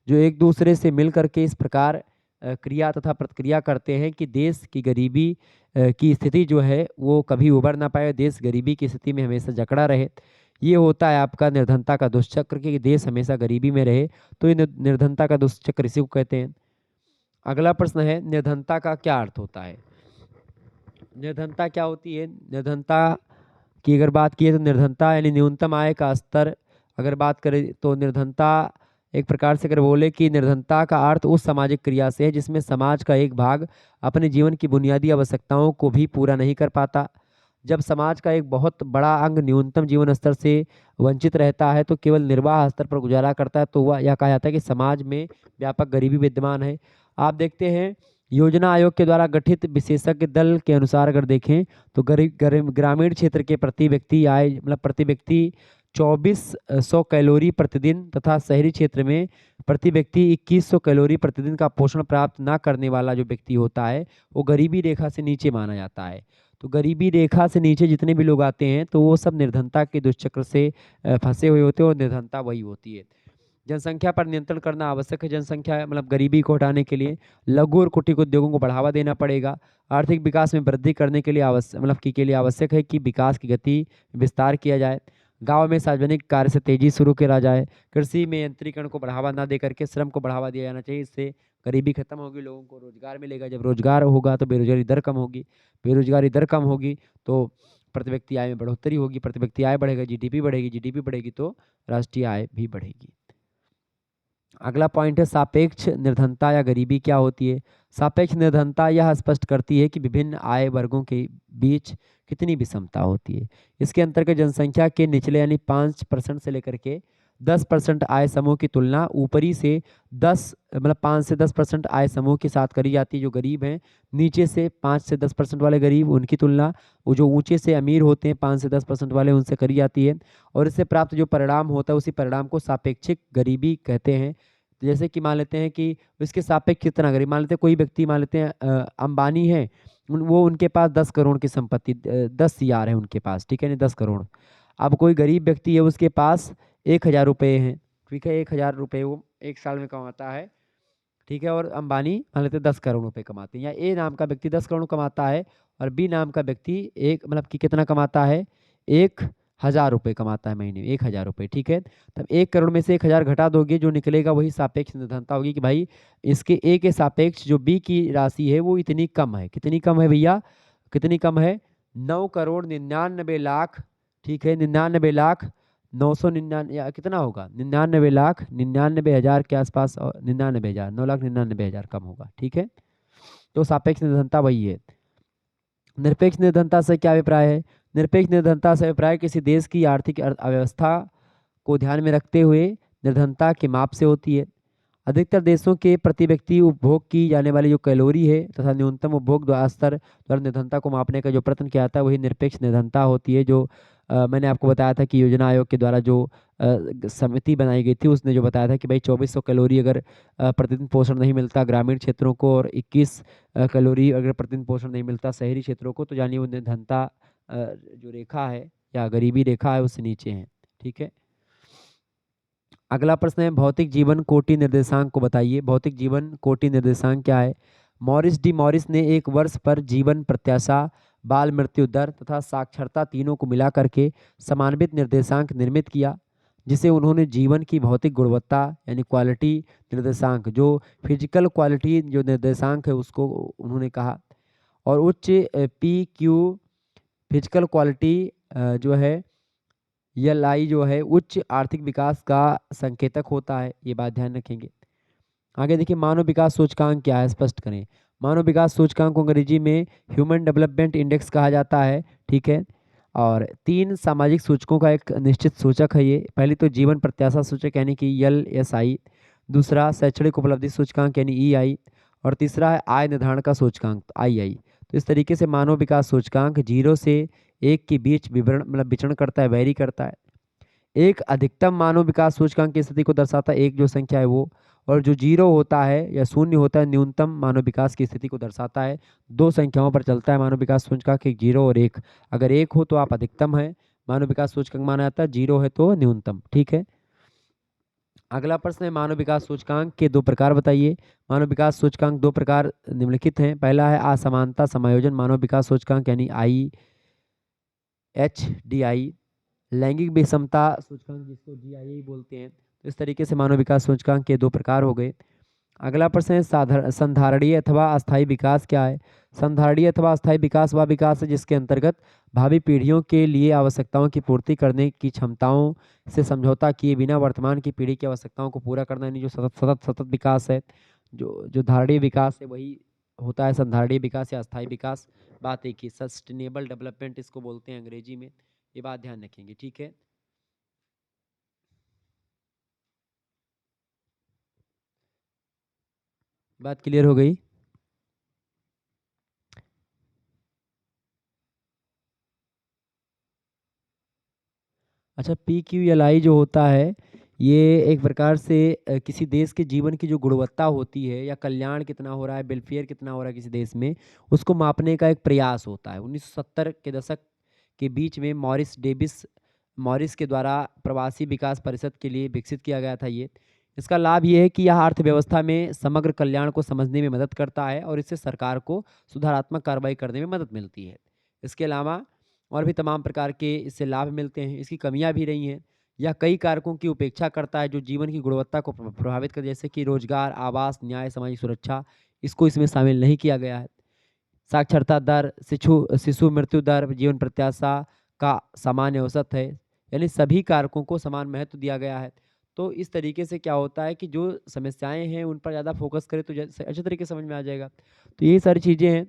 जो एक दूसरे से मिल करके इस प्रकार क्रिया तथा प्रतिक्रिया करते हैं कि देश की गरीबी की स्थिति जो है वो कभी उबर ना पाए, देश गरीबी की स्थिति में हमेशा जकड़ा रहे। ये होता है आपका निर्धनता का दुष्चक्र कि देश हमेशा गरीबी में रहे, तो ये निर्धनता का दुष्चक्र इसी को कहते हैं। अगला प्रश्न है, निर्धनता का क्या अर्थ होता है? निर्धनता क्या होती है? निर्धनता की अगर बात की तो निर्धनता यानी न्यूनतम आय का स्तर। अगर बात करें तो निर्धनता एक प्रकार से अगर बोले कि निर्धनता का अर्थ उस सामाजिक क्रिया से है जिसमें समाज का एक भाग अपने जीवन की बुनियादी आवश्यकताओं को भी पूरा नहीं कर पाता। जब समाज का एक बहुत बड़ा अंग न्यूनतम जीवन स्तर से वंचित रहता है तो केवल निर्वाह स्तर पर गुजारा करता है, तो वह यह कहा जाता है कि समाज में व्यापक गरीबी विद्यमान है। आप देखते हैं योजना आयोग के द्वारा गठित विशेषज्ञ दल के अनुसार अगर देखें तो ग्रामीण क्षेत्र के प्रति व्यक्ति आय मतलब प्रति व्यक्ति 2400 कैलोरी प्रतिदिन तथा शहरी क्षेत्र में प्रति व्यक्ति 2100 कैलोरी प्रतिदिन का पोषण प्राप्त ना करने वाला जो व्यक्ति होता है वो गरीबी रेखा से नीचे माना जाता है। तो गरीबी रेखा से नीचे जितने भी लोग आते हैं तो वो सब निर्धनता के दुष्चक्र से फंसे हुए होते हैं और निर्धनता वही होती है। जनसंख्या पर नियंत्रण करना आवश्यक है। जनसंख्या मतलब गरीबी को हटाने के लिए लघु और कुटीर उद्योगों को बढ़ावा देना पड़ेगा। आर्थिक विकास में वृद्धि करने के लिए आवश्यक है कि विकास की गति विस्तार किया जाए। गांव में सार्वजनिक कार्य से तेजी शुरू करा जाए। कृषि में यंत्रीकरण को बढ़ावा ना दे करके श्रम को बढ़ावा दिया जाना चाहिए। इससे गरीबी खत्म होगी, लोगों को रोजगार मिलेगा। जब रोजगार होगा तो बेरोजगारी दर कम होगी, बेरोजगारी दर कम होगी तो प्रति व्यक्ति आय में बढ़ोतरी होगी, प्रति व्यक्ति आय बढ़ेगा, जीडीपी बढ़ेगी, जीडीपी बढ़ेगी तो राष्ट्रीय आय भी बढ़ेगी। अगला पॉइंट है सापेक्ष निर्धनता या गरीबी क्या होती है। सापेक्ष निर्धनता यह स्पष्ट करती है कि विभिन्न आय वर्गों के बीच कितनी विषमता होती है। इसके अंतर्गत जनसंख्या के निचले यानी 5% से लेकर के 10% आय समूह की तुलना ऊपरी से 5 से 10% आय समूह के साथ करी जाती है जो गरीब हैं। नीचे से 5 से 10% वाले गरीब उनकी तुलना वो जो ऊंचे से अमीर होते हैं 5 से 10% वाले उनसे करी जाती है और इससे प्राप्त जो परिणाम होता है उसी परिणाम को सापेक्षिक गरीबी कहते हैं। तो जैसे कि मान लेते हैं कि इसके सापेक्ष कितना गरीब, मान लेते हैं कोई व्यक्ति मान लेते हैं अंबानी है, वो उनके पास 10 करोड़ की संपत्ति 10 सीआर है उनके पास, ठीक है ना, 10 करोड़। अब कोई गरीब व्यक्ति है उसके पास 1,000 रुपये हैं, ठीक है, 1,000 रुपये वो एक साल में कमाता है, ठीक है, और अंबानी मान लेते हैं 10 करोड़ रुपए कमाते हैं। या ए नाम का व्यक्ति 10 करोड़ कमाता है और बी नाम का व्यक्ति एक मतलब कि कितना कमाता है 1,000 रुपये कमाता है महीने में, 1,000 रुपये, ठीक है। तब 1 करोड़ में से 1,000 घटा दोगे जो निकलेगा वही सापेक्ष निर्धनता होगी कि भाई इसके ए के सापेक्ष जो बी की राशि है वो इतनी कम है। कितनी कम है भैया, कितनी कम है, 9,99,00,000, ठीक है, 99,999 या कितना होगा 99,99,000 के आसपास और 99,000 9,99,000 कम होगा, ठीक है। तो सापेक्ष निर्धनता वही है। निरपेक्ष निर्धनता से क्या अभिप्राय है। निरपेक्ष निर्धनता से अभिप्राय किसी देश की आर्थिक अव्यवस्था को ध्यान में रखते हुए निर्धनता के माप से होती है। अधिकतर देशों के प्रति व्यक्ति उपभोग की जाने वाली जो कैलोरी है तथा न्यूनतम उपभोग स्तर द्वारा निर्धनता को मापने का जो प्रयत्न किया जाता है वही निरपेक्ष निर्धनता होती है। जो मैंने आपको बताया था कि योजना आयोग के द्वारा जो समिति बनाई गई थी उसने जो बताया था कि भाई 2400 कैलोरी अगर प्रतिदिन पोषण नहीं मिलता ग्रामीण क्षेत्रों को और 21 कैलोरी अगर प्रतिदिन पोषण नहीं मिलता शहरी क्षेत्रों को तो जानिए वो निर्धनता जो रेखा है या गरीबी रेखा है उससे नीचे है, ठीक है। अगला प्रश्न है भौतिक जीवन कोटि निर्देशांक को बताइए। भौतिक जीवन कोटि निर्देशांक क्या है। मॉरिस डी मॉरिस ने एक वर्ष पर जीवन प्रत्याशा, बाल मृत्यु दर तथा साक्षरता तीनों को मिला करके समन्वित निर्देशांक निर्मित किया जिसे उन्होंने जीवन की भौतिक गुणवत्ता यानी क्वालिटी निर्देशांक जो फिजिकल क्वालिटी जो निर्देशांक है उसको उन्होंने कहा। और उच्च PQ फिजिकल क्वालिटी जो है LI जो है उच्च आर्थिक विकास का संकेतक होता है, ये बात ध्यान रखेंगे। आगे देखिए मानव विकास सूचकांक क्या है, स्पष्ट करें। मानव विकास सूचकांक को अंग्रेजी में ह्यूमन डेवलपमेंट इंडेक्स कहा जाता है, ठीक है। और 3 सामाजिक सूचकों का एक निश्चित सूचक है ये। पहली तो जीवन प्रत्याशा सूचक यानी कि LSI, दूसरा शैक्षणिक उपलब्धि सूचकांक यानी EI और तीसरा है आय निर्धारण का सूचकांक II। तो इस तरीके से मानव विकास सूचकांक 0 से 1 के बीच विचरण करता है, वैरी करता है। एक अधिकतम मानव विकास सूचकांक की स्थिति को दर्शाता है, एक जो संख्या है वो, और जो 0 होता है या शून्य होता है न्यूनतम मानव विकास की स्थिति को दर्शाता है। 2 संख्याओं पर चलता है मानव विकास सूचकांक, एक 0 और 1। अगर 1 हो तो आप अधिकतम है मानव विकास सूचकांक माना जाता है, 0 है तो न्यूनतम, ठीक है। अगला प्रश्न है मानव विकास सूचकांक के 2 प्रकार बताइए। मानव विकास सूचकांक 2 प्रकार निम्नलिखित हैं। पहला है असमानता समायोजन मानव विकास सूचकांक यानी IHDI, लैंगिक विषमता सूचकांक जिसको GIA बोलते हैं। तो इस तरीके से मानव विकास सूचकांक के 2 प्रकार हो गए। अगला प्रश्न है संधारणीय अथवा अस्थायी विकास क्या है। संधारणीय अथवा अस्थायी विकास वह विकास है जिसके अंतर्गत भावी पीढ़ियों के लिए आवश्यकताओं की पूर्ति करने की क्षमताओं से समझौता किए बिना वर्तमान की पीढ़ी की आवश्यकताओं को पूरा करना, यानी जो सतत विकास है, जो धारणीय विकास है वही होता है संधारणीय विकास या अस्थायी विकास, बात एक ही। सस्टेनेबल डेवलपमेंट इसको बोलते हैं अंग्रेजी में, ये बात ध्यान रखेंगे, ठीक है। बात क्लियर हो गई? अच्छा, PQLI जो होता है, ये एक प्रकार से किसी देश के जीवन की जो गुणवत्ता होती है या कल्याण कितना हो रहा है, वेलफेयर कितना हो रहा है किसी देश में, उसको मापने का एक प्रयास होता है। 1970 के दशक के बीच में मॉरिस के द्वारा प्रवासी विकास परिषद के लिए विकसित किया गया था ये। इसका लाभ ये है कि यह अर्थव्यवस्था में समग्र कल्याण को समझने में मदद करता है और इससे सरकार को सुधारात्मक कार्रवाई करने में मदद मिलती है। इसके अलावा और भी तमाम प्रकार के इससे लाभ मिलते हैं। इसकी कमियां भी रही हैं। यह कई कारकों की उपेक्षा करता है जो जीवन की गुणवत्ता को प्रभावित कर, जैसे कि रोजगार, आवास, न्याय, सामाजिक सुरक्षा, इसको इसमें शामिल नहीं किया गया है। साक्षरता दर, शिशु शिशु मृत्यु दर, जीवन प्रत्याशा का सामान्य औसत है, यानी सभी कारकों को समान महत्व दिया गया है। तो इस तरीके से क्या होता है कि जो समस्याएं हैं उन पर ज़्यादा फोकस करें तो अच्छे तरीके से समझ में आ जाएगा। तो ये सारी चीज़ें हैं।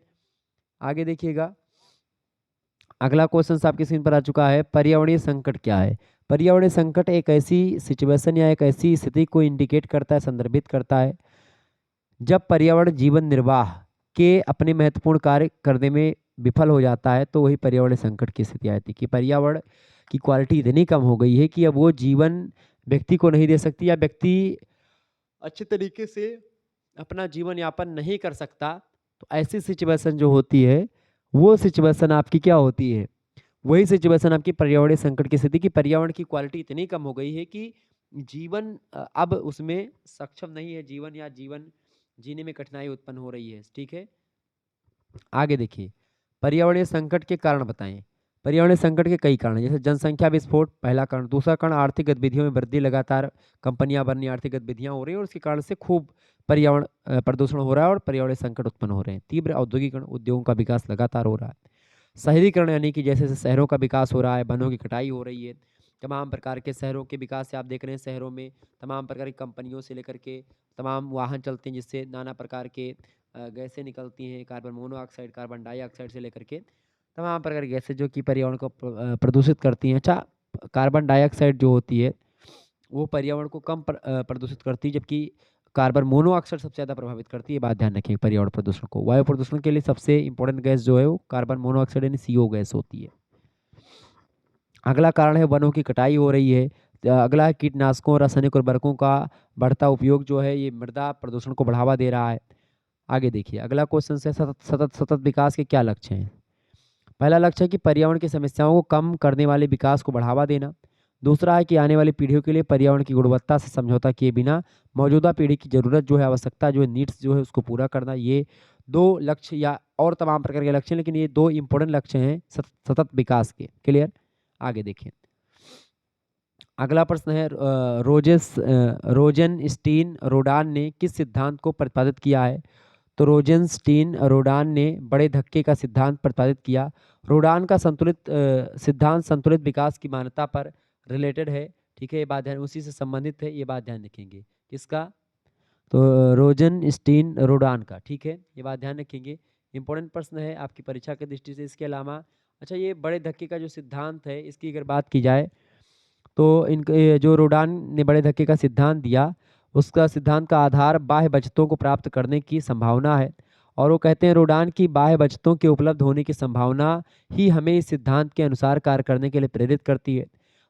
आगे देखिएगा, अगला क्वेश्चन आपकी स्क्रीन पर आ चुका है, पर्यावरणीय संकट क्या है? पर्यावरणीय संकट एक ऐसी सिचुएशन या एक ऐसी स्थिति को इंडिकेट करता है, संदर्भित करता है, जब पर्यावरण जीवन निर्वाह के अपने महत्वपूर्ण कार्य करने में विफल हो जाता है, तो वही पर्यावरणीय संकट की स्थिति आती है कि पर्यावरण की क्वालिटी इतनी कम हो गई है कि अब वो जीवन व्यक्ति को नहीं दे सकती, या व्यक्ति अच्छे तरीके से अपना जीवन यापन नहीं कर सकता। तो ऐसी सिचुएशन जो होती है, वो सिचुएशन आपकी क्या होती है? वही सिचुएशन आपकी पर्यावरणीय संकट की स्थिति, की पर्यावरण की क्वालिटी इतनी कम हो गई है कि जीवन अब उसमें सक्षम नहीं है, जीवन या जीवन जीने में कठिनाई उत्पन्न हो रही है, ठीक है। आगे देखिए, पर्यावरणीय संकट के कारण बताएं। पर्यावरणीय संकट के कई कारण हैं, जैसे जनसंख्या विस्फोट पहला कारण। दूसरा कारण आर्थिक गतिविधियों में वृद्धि, लगातार कंपनियां बननी, आर्थिक गतिविधियां हो रही हैं और उसके कारण से खूब पर्यावरण प्रदूषण हो रहा है और पर्यावरणीय संकट उत्पन्न हो रहे हैं। तीव्र औद्योगिकरण, उद्योगों का विकास लगातार हो रहा है। शहरीकरण, यानी कि जैसे जैसे शहरों का विकास हो रहा है, वनों की कटाई हो रही है। तमाम प्रकार के शहरों के विकास से आप देख रहे हैं, शहरों में तमाम प्रकार की कंपनियों से लेकर के तमाम वाहन चलते हैं, जिससे नाना प्रकार के गैसें निकलती हैं, कार्बन मोनोऑक्साइड, कार्बन डाइऑक्साइड से लेकर के तमाम प्रकार की गैसें जो कि पर्यावरण को प्रदूषित करती हैं। अच्छा, कार्बन डाइऑक्साइड जो होती है वो पर्यावरण को कम प्रदूषित करती है, जबकि कार्बन मोनोऑक्साइड सबसे ज़्यादा प्रभावित करती है। बात ध्यान रखें पर्यावरण प्रदूषण को। वायु प्रदूषण के लिए सबसे इंपॉर्टेंट गैस जो है वो कार्बन मोनोऑक्साइड यानी CO गैस होती है। अगला कारण है वनों की कटाई हो रही है। अगला है कीटनाशकों, रासायनिक उर्वरकों का बढ़ता उपयोग जो है ये मृदा प्रदूषण को बढ़ावा दे रहा है। आगे देखिए, अगला क्वेश्चन है सतत विकास के क्या लक्ष्य हैं? पहला लक्ष्य है कि पर्यावरण की समस्याओं को कम करने वाले विकास को बढ़ावा देना। दूसरा है कि आने वाली पीढ़ियों के लिए पर्यावरण की गुणवत्ता से समझौता किए बिना मौजूदा पीढ़ी की जरूरत जो है, आवश्यकता जो है, नीड्स जो है उसको पूरा करना। ये दो लक्ष्य या और तमाम प्रकार के लक्ष्य हैं, लेकिन ये दो इंपॉर्टेंट लक्ष्य हैं सतत विकास के। क्लियर? आगे देखें, अगला प्रश्न है रोजेनस्टीन रोडान ने किस सिद्धांत को प्रतिपादित किया है? तो रोजेनस्टीन रोडान ने बड़े धक्के का सिद्धांत प्रतिपादित किया। रोडान का सिद्धांत संतुलित विकास की मान्यता पर रिलेटेड है, ठीक है, ये बात ध्यान, उसी से संबंधित है, ये बात ध्यान रखेंगे। किसका? तो रोजेनस्टीन रोडान का, ठीक है, ये बात ध्यान रखेंगे। इंपॉर्टेंट प्रश्न है आपकी परीक्षा की दृष्टि से। इसके अलावा अच्छा, ये बड़े धक्के का जो सिद्धांत है इसकी अगर बात की जाए तो इनके जो रोडान ने बड़े धक्के का सिद्धांत दिया, उसका सिद्धांत का आधार बाह्य बचतों को प्राप्त करने की संभावना है। और वो कहते हैं रोडान की बाह्य बचतों के उपलब्ध होने की संभावना ही हमें इस सिद्धांत के अनुसार कार्य करने के लिए प्रेरित करती है।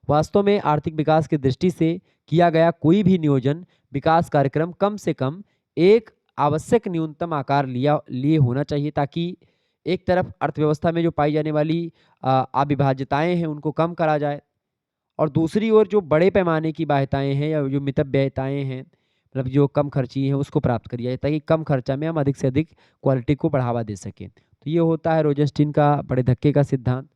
वास्तव में आर्थिक विकास की दृष्टि से किया गया कोई भी नियोजन विकास कार्यक्रम कम से कम एक आवश्यक न्यूनतम आकार लिए होना चाहिए, ताकि एक तरफ अर्थव्यवस्था में जो पाई जाने वाली अविभाज्यताएं हैं उनको कम करा जाए, और दूसरी ओर जो बड़े पैमाने की बाध्यताएं हैं या जो मितव्ययताएं हैं, मतलब जो कम खर्ची हैं, उसको प्राप्त करिए जाए, ताकि कम खर्चा में हम अधिक से अधिक क्वालिटी को बढ़ावा दे सकें। तो ये होता है रोजेस्टीन का बड़े धक्के का सिद्धांत।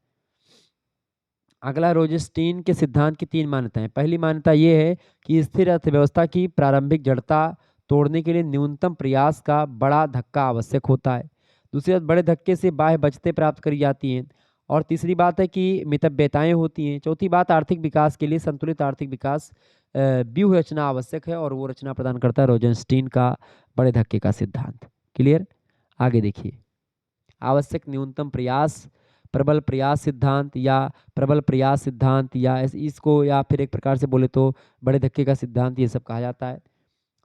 अगला, रोजेस्टीन के सिद्धांत की 3 मान्यताएं। पहली मान्यता ये है कि स्थिर अर्थव्यवस्था की प्रारंभिक जड़ता तोड़ने के लिए न्यूनतम प्रयास का बड़ा धक्का आवश्यक होता है। दूसरी बात, बड़े धक्के से बाह्य बचतें प्राप्त करी जाती हैं। और तीसरी बात है कि मितव्ययताएं होती हैं। चौथी बात, आर्थिक विकास के लिए संतुलित आर्थिक विकास व्यूह रचना आवश्यक है, और वो रचना प्रदान करता है रोजेस्टीन का बड़े धक्के का सिद्धांत। क्लियर? आगे देखिए, आवश्यक न्यूनतम प्रयास, प्रबल प्रयास सिद्धांत या प्रबल प्रयास सिद्धांत या इसको या फिर एक प्रकार से बोले तो बड़े धक्के का सिद्धांत, ये सब कहा जाता है।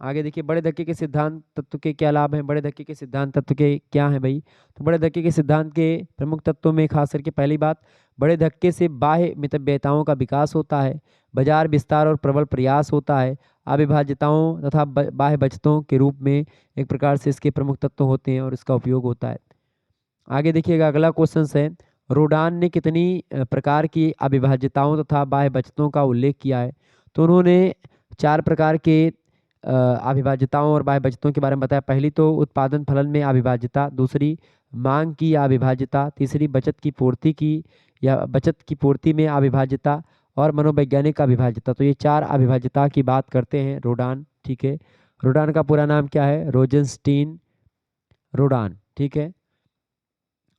आगे देखिए, बड़े धक्के के सिद्धांत तत्व के क्या लाभ हैं? बड़े धक्के के सिद्धांत तत्व के क्या हैं भाई? तो बड़े धक्के के सिद्धांत के प्रमुख तत्वों में खास करके पहली बात, बड़े धक्के से बाह्य मितव्ययिताओं का विकास होता है, बाजार विस्तार और प्रबल प्रयास होता है, अविभाज्यताओं तथा बाह्य बचतों के रूप में एक प्रकार से इसके प्रमुख तत्व होते हैं और इसका उपयोग होता है। आगे देखिएगा, अगला क्वेश्चन है, रोडान ने कितनी प्रकार की अविभाज्यताओं तथा बाह्य बचतों का उल्लेख किया है? तो उन्होंने 4 प्रकार के अविभाज्यताओं और बाह्य बचतों के बारे में बताया। पहली तो उत्पादन फलन में अविभाज्यता, दूसरी मांग की अविभाज्यता, तीसरी बचत की पूर्ति की या बचत की पूर्ति में अविभाज्यता और मनोवैज्ञानिक अविभाज्यता। तो ये 4 अविभाज्यता की बात करते हैं रोडान, ठीक है। रोडान का पूरा नाम क्या है? रोजेंस्टीन रोडान, ठीक है।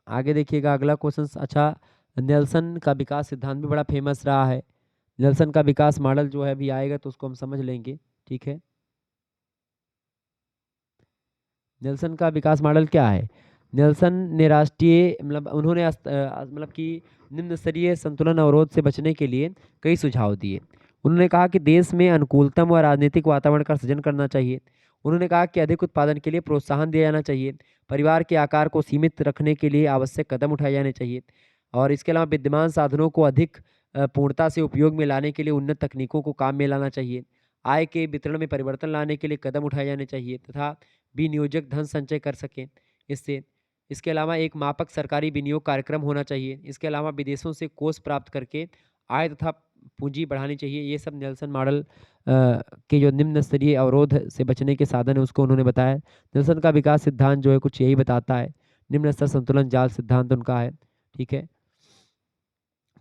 आगे देखिएगा, अगला क्वेश्चन अच्छा, नेल्सन का विकास सिद्धांत भी बड़ा फेमस रहा है। नेल्सन का विकास मॉडल जो है अभी आएगा तो उसको हम समझ लेंगे, ठीक है। नेल्सन का विकास मॉडल क्या है? नेल्सन ने राष्ट्रीय मतलब उन्होंने मतलब कि निम्न स्तरीय संतुलन अवरोध से बचने के लिए कई सुझाव दिए। उन्होंने कहा कि देश में अनुकूलतम व राजनीतिक वातावरण का सृजन करना चाहिए। उन्होंने कहा कि अधिक उत्पादन के लिए प्रोत्साहन दिया जाना चाहिए, परिवार के आकार को सीमित रखने के लिए आवश्यक कदम उठाए जाने चाहिए और इसके अलावा विद्यमान साधनों को अधिक पूर्णता से उपयोग में लाने के लिए उन्नत तकनीकों को काम में लाना चाहिए, आय के वितरण में परिवर्तन लाने के लिए कदम उठाए जाने चाहिए तथा विनियोजक धन संचय कर सकें इससे। इसके अलावा एक मापक सरकारी विनियोग कार्यक्रम होना चाहिए। इसके अलावा विदेशों से कोष प्राप्त करके आय तथा पूंजी बढ़ानी चाहिए। ये सब नेल्सन मॉडल के जो निम्न स्तरीय अवरोध से बचने के साधन है उसको उन्होंने बताया। नेल्सन का विकास सिद्धांत जो है कुछ यही बताता है। निम्न स्तर संतुलन जाल सिद्धांत उनका है, ठीक है।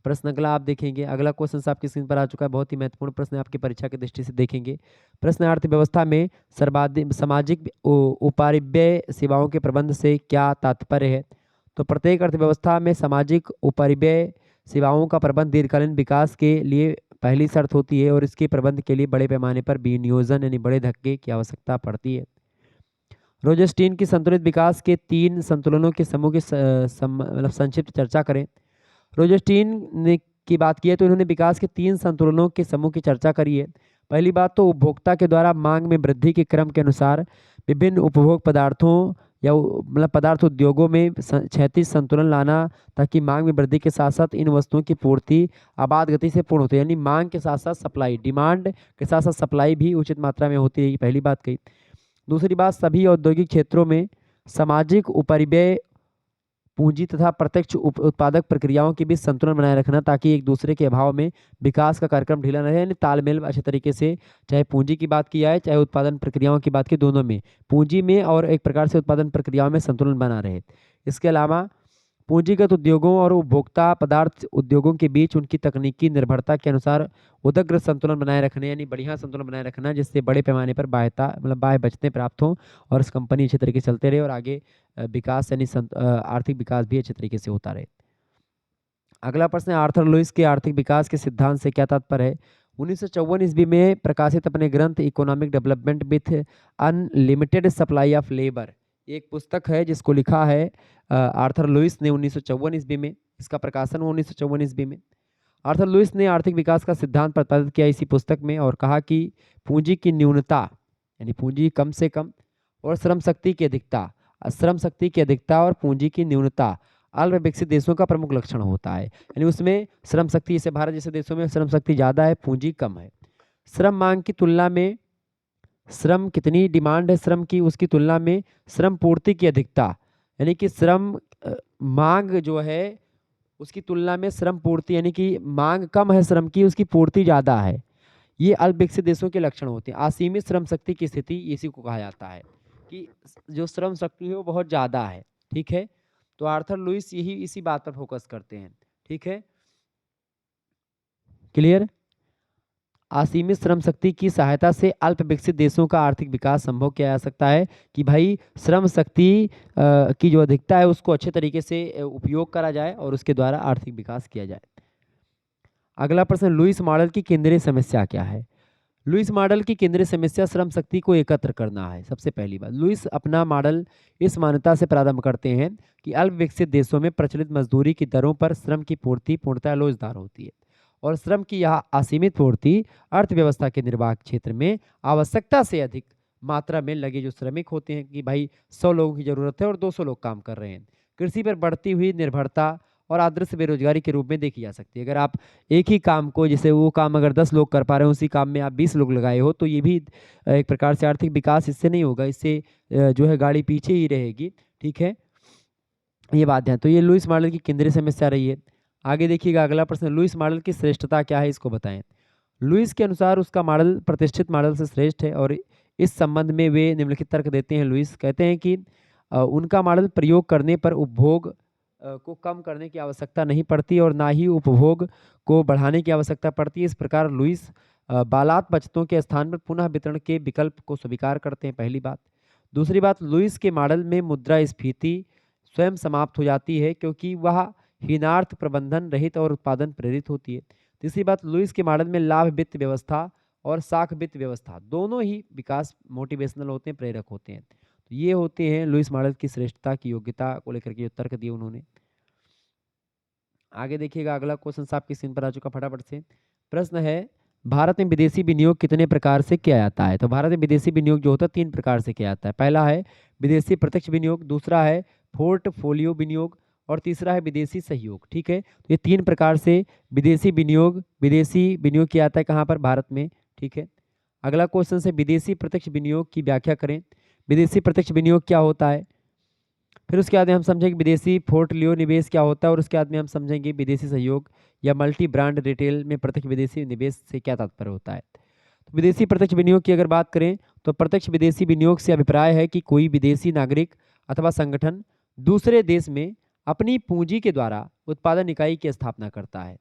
प्रश्न अगला आप देखेंगे, अगला क्वेश्चन आपकी स्क्रीन पर आ चुका है, बहुत ही महत्वपूर्ण प्रश्न है, आपकी परीक्षा की दृष्टि से देखेंगे। प्रश्न, अर्थव्यवस्था में सर्वाधिक सामाजिक उपरिव्यय सेवाओं के प्रबंध से क्या तात्पर्य है? तो प्रत्येक अर्थव्यवस्था में सामाजिक उपरिव्यय सेवाओं का प्रबंध दीर्घकालीन विकास के लिए पहली शर्त होती है और इसके प्रबंध के लिए बड़े पैमाने पर विनियोजन यानी बड़े धक्के की आवश्यकता पड़ती है। रोजेस्टीन की संतुलित विकास के 3 संतुलनों के समूह की मतलब संक्षिप्त चर्चा करें। रोजेस्टीन ने की बात की है तो इन्होंने विकास के 3 संतुलनों के समूह की चर्चा करी है। पहली बात तो उपभोक्ता के द्वारा मांग में वृद्धि के क्रम के अनुसार विभिन्न उपभोग पदार्थों या मतलब पदार्थ उद्योगों में क्षैतिज संतुलन लाना ताकि मांग में वृद्धि के साथ साथ इन वस्तुओं की पूर्ति आबाद गति से पूर्ण होती है, यानी मांग के साथ साथ सप्लाई, डिमांड के साथ साथ सप्लाई भी उचित मात्रा में होती है, पहली बात कही। दूसरी बात, सभी औद्योगिक क्षेत्रों में सामाजिक उपरिव्यय पूंजी तथा प्रत्यक्ष उत्पादक प्रक्रियाओं के बीच संतुलन बनाए रखना ताकि एक दूसरे के अभाव में विकास का कार्यक्रम ढीला न रहे, यानी तालमेल अच्छे तरीके से, चाहे पूंजी की बात की जाए चाहे उत्पादन प्रक्रियाओं की बात की, दोनों में पूंजी में और एक प्रकार से उत्पादन प्रक्रियाओं में संतुलन बना रहे। इसके अलावा पूंजीगत उद्योगों और उपभोक्ता पदार्थ उद्योगों के बीच उनकी तकनीकी निर्भरता के अनुसार उदग्र संतुलन बनाए रखने, यानी बढ़िया संतुलन बनाए रखना जिससे बड़े पैमाने पर बाह्यता मतलब बाह्य बचतें प्राप्त हों और इस कंपनी अच्छे तरीके से चलते रहे और आगे विकास यानी आर्थिक विकास भी अच्छे तरीके से होता रहे। अगला प्रश्न है, आर्थर लुइस के आर्थिक विकास के सिद्धांत से क्या तात्पर्य है? 1954 ईस्वी में प्रकाशित अपने ग्रंथ economic development with unlimited supply of labour, एक पुस्तक है जिसको लिखा है आर्थर लुइस ने 1954 ईस्वी में, इसका प्रकाशन हुआ 1954 ईस्वी में। आर्थर लुइस ने आर्थिक विकास का सिद्धांत प्रतिपादित किया इसी पुस्तक में और कहा कि पूंजी की न्यूनता यानी पूंजी कम से कम और श्रम शक्ति की अधिकता और पूंजी की न्यूनता अल्प विकसित देशों का प्रमुख लक्षण होता है, यानी उसमें श्रम शक्ति, जैसे भारत जैसे देशों में श्रम शक्ति ज़्यादा है, पूंजी कम है। श्रम मांग की तुलना में श्रम कितनी डिमांड है श्रम की, उसकी तुलना में श्रम पूर्ति की अधिकता, यानी कि श्रम मांग जो है उसकी तुलना में श्रम पूर्ति, यानी कि मांग कम है श्रम की, उसकी पूर्ति ज़्यादा है। ये अल्प विकसित देशों के लक्षण होते हैं। असीमित श्रम शक्ति की स्थिति इसी को कहा जाता है कि जो श्रम शक्ति है वो बहुत ज़्यादा है, ठीक है। तो आर्थर लुइस यही इसी बात पर फोकस करते हैं, ठीक है, क्लियर। असीमित श्रम शक्ति की सहायता से अल्प विकसित देशों का आर्थिक विकास संभव किया जा सकता है कि भाई श्रम शक्ति की जो अधिकता है उसको अच्छे तरीके से उपयोग करा जाए और उसके द्वारा आर्थिक विकास किया जाए। अगला प्रश्न, लुइस मॉडल की केंद्रीय समस्या क्या है? लुईस मॉडल की केंद्रीय समस्या श्रम शक्ति को एकत्र करना है। सबसे पहली बात, लुईस अपना मॉडल इस मान्यता से प्रारंभ करते हैं कि अल्प विकसित देशों में प्रचलित मजदूरी की दरों पर श्रम की पूर्ति पूर्णतः लोचदार होती है और श्रम की यह असीमित पूर्ति अर्थव्यवस्था के निर्वाह क्षेत्र में आवश्यकता से अधिक मात्रा में लगे जो श्रमिक होते हैं कि भाई 100 लोगों की जरूरत है और 200 लोग काम कर रहे हैं, कृषि पर बढ़ती हुई निर्भरता और आदर्श बेरोजगारी के रूप में देखी जा सकती है। अगर आप एक ही काम को, जैसे वो काम अगर 10 लोग कर पा रहे हैं, उसी काम में आप 20 लोग लगाए हो, तो ये भी एक प्रकार से आर्थिक विकास इससे नहीं होगा, इससे जो है गाड़ी पीछे ही रहेगी। ठीक है, ये बात है। तो ये लुईस मॉडल की केंद्रीय समस्या रही है। आगे देखिएगा अगला प्रश्न, लुईस मॉडल की श्रेष्ठता क्या है, इसको बताएं। लुईस के अनुसार उसका मॉडल प्रतिष्ठित मॉडल से श्रेष्ठ है और इस संबंध में वे निम्नलिखित तर्क देते हैं। लुईस कहते हैं कि उनका मॉडल प्रयोग करने पर उपभोग को कम करने की आवश्यकता नहीं पड़ती और ना ही उपभोग को बढ़ाने की आवश्यकता पड़ती है। इस प्रकार लुईस बालात बचतों के स्थान पर पुनः वितरण के विकल्प को स्वीकार करते हैं, पहली बात। दूसरी बात, लुईस के मॉडल में मुद्रास्फीति स्वयं समाप्त हो जाती है क्योंकि वह हीनार्थ प्रबंधन रहित और उत्पादन प्रेरित होती है। तीसरी बात, लुईस के मॉडल में लाभ वित्त व्यवस्था और साख वित्त व्यवस्था दोनों ही विकास मोटिवेशनल होते हैं, प्रेरक होते हैं। तो ये होते हैं लुईस मॉडल की श्रेष्ठता की योग्यता को लेकर के जो तर्क दिए उन्होंने। आगे देखिएगा अगला क्वेश्चन आपकी स्क्रीन पर आ चुका, फटाफट से प्रश्न है, भारत में विदेशी विनियोग कितने प्रकार से किया जाता है। तो भारत में विदेशी विनियोग जो होता है 3 प्रकार से किया जाता है। पहला है विदेशी प्रत्यक्ष विनियोग, दूसरा है पोर्टफोलियो विनियोग और तीसरा है विदेशी सहयोग। ठीक है, तो ये 3 प्रकार से विदेशी विनियोग किया जाता है कहाँ पर, भारत में। ठीक है, अगला क्वेश्चन है विदेशी प्रत्यक्ष विनियोग की व्याख्या करें। विदेशी प्रत्यक्ष विनियोग क्या होता है, फिर उसके बाद में हम समझेंगे विदेशी पोर्टफोलियो निवेश क्या होता है और उसके बाद में हम समझेंगे विदेशी सहयोग या मल्टी ब्रांड रिटेल में प्रत्यक्ष विदेशी निवेश से क्या तात्पर्य होता है। तो विदेशी प्रत्यक्ष विनियोग की अगर बात करें तो प्रत्यक्ष विदेशी विनियोग से अभिप्राय है कि कोई विदेशी नागरिक अथवा संगठन दूसरे देश में अपनी पूंजी के द्वारा उत्पादन इकाई की स्थापना करता है।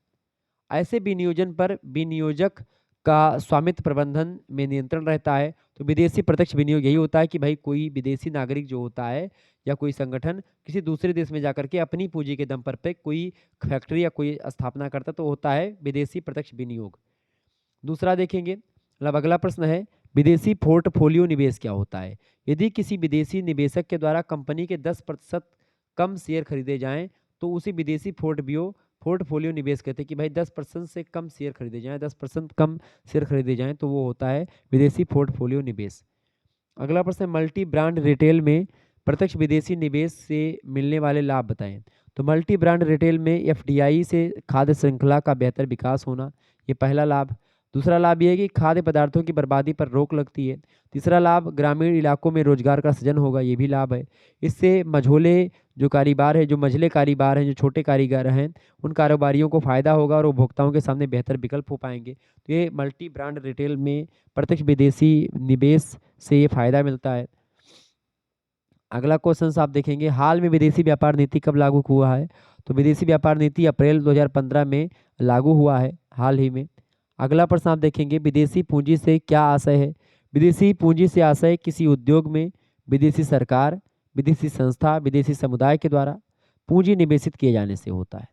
ऐसे विनियोजन पर विनियोजक का स्वामित्व प्रबंधन में नियंत्रण रहता है। तो विदेशी प्रत्यक्ष विनियोग यही होता है कि भाई कोई विदेशी नागरिक जो होता है या कोई संगठन किसी दूसरे देश में जाकर के अपनी पूंजी के दम पर पे कोई फैक्ट्री या कोई स्थापना करता, तो होता है विदेशी प्रत्यक्ष विनियोग। दूसरा देखेंगे, मतलब अगला प्रश्न है विदेशी पोर्टफोलियो निवेश क्या होता है। यदि किसी विदेशी निवेशक के द्वारा कंपनी के 10% कम शेयर खरीदे जाएं तो उसी विदेशी पोर्टफोलियो निवेश कहते हैं कि भाई 10% से कम शेयर खरीदे जाएं, 10% कम शेयर खरीदे जाएं तो वो होता है विदेशी पोर्टफोलियो निवेश। अगला प्रश्न है मल्टी ब्रांड रिटेल में प्रत्यक्ष विदेशी निवेश से मिलने वाले लाभ बताएं। तो मल्टी ब्रांड रिटेल में एफडीआई से खाद्य श्रृंखला का बेहतर विकास होना, ये पहला लाभ। दूसरा लाभ ये है कि खाद्य पदार्थों की बर्बादी पर रोक लगती है। तीसरा लाभ, ग्रामीण इलाकों में रोजगार का सृजन होगा, ये भी लाभ है। इससे मझले कारोबार हैं, जो छोटे कारीगर हैं, उन कारोबारियों को फायदा होगा और उपभोक्ताओं के सामने बेहतर विकल्प हो पाएंगे। तो ये मल्टी ब्रांड रिटेल में प्रत्यक्ष विदेशी निवेश से ये फायदा मिलता है। अगला क्वेश्चन आप देखेंगे, हाल में विदेशी व्यापार नीति कब लागू हुआ है। तो विदेशी व्यापार नीति अप्रैल 2015 में लागू हुआ है, हाल ही में। अगला प्रश्न आप देखेंगे, विदेशी पूंजी से क्या आशय है। विदेशी पूंजी से आशय किसी उद्योग में विदेशी सरकार, विदेशी संस्था, विदेशी समुदाय के द्वारा पूंजी निवेशित किए जाने से होता है।